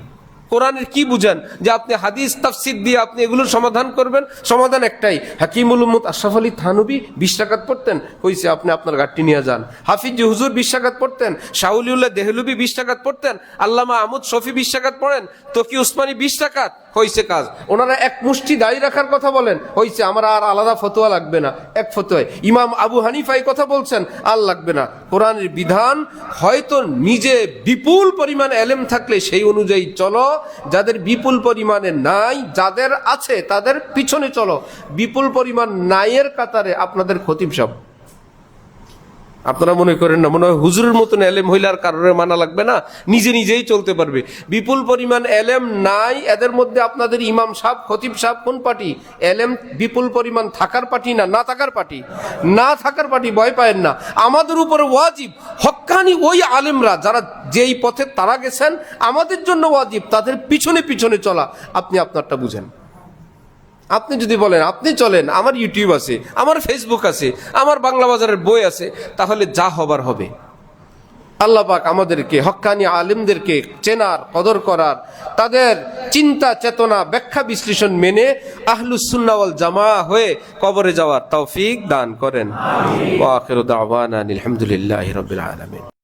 কোরআনের কি বুঝেন যে আপনি হাদিস তাফসির দিয়ে আপনি এগুলোর সমাধান করবেন? সমাধান একটাই, হাকিমুল উম্মত আশরাফ আলী থানভী 20 রাকাত পড়তেন, হইছে, আপনি আপনার গাড়ি নিয়ে যান। হাফিজ হুজুর 20 রাকাত পড়তেন, শাউলিউল্লাহ দেহলভী 20 রাকাত পড়তেন, আল্লামা আহমদ শফি 20 রাকাত পড়েন, তকি উসমানী 20 রাকাত, হইছে কাজ। ওনারা এক মুষ্টি দাড়ি রাখার কথা বলেন, হইছে, আমার আর আলাদা ফতোয়া লাগবে না, এক ফতোয়ায়। ইমাম আবু হানিফা এই কথা বলছেন, আর লাগবে না। কোরআনের বিধান হয়তো নিজে বিপুল পরিমাণ এলেম থাকলে সেই অনুযায়ী চলো, যাদের বিপুল পরিমাণে নাই, যাদের আছে তাদের পিছনে চলো। বিপুল পরিমাণ নাইয়ের কাতারে আপনাদের খতিব সাহেব। আপনারা মনে করেন না, মনে হয় হুজুরের মতন এলেম হইলে আর কারোর মানা লাগবে না, নিজে নিজেই চলতে পারবে। বিপুল পরিমাণ এলেম নাই, এদের মধ্যে আপনাদের ইমাম সাহেব, খতিব সাহেব কোন পার্টি? এলেম বিপুল পরিমাণ থাকার পার্টি না, না থাকার পার্টি? না থাকার পার্টি। ভয় পায়েন না, আমাদের উপরে ওয়াজিব হক্কানি ওই আলেমরা যারা যেই পথে তারা গেছেন, আমাদের জন্য ওয়াজিব তাদের পিছনে পিছনে চলা। আপনি আপনারটা বুঝেন। আপনি যদি বলেন আপনি চলেন, আমার ইউটিউব আছে, আমার ফেসবুক আছে, আমার বাংলা বাজারের বই আছে, তাহলে যা হবার হবে। আল্লাহ পাক আমাদেরকে হক্কানি আলেমদেরকে চেনার, কদর করার, তাদের চিন্তা চেতনা ব্যাখ্যা বিশ্লেষণ মেনে আহলুস সুন্নাহ ওয়াল জামাআহ হয়ে কবরে যাওয়ার তৌফিক দান করেন। ওয়া আখিরু দাওয়ানা আলহামদুলিল্লাহি রাব্বিল আলামিন।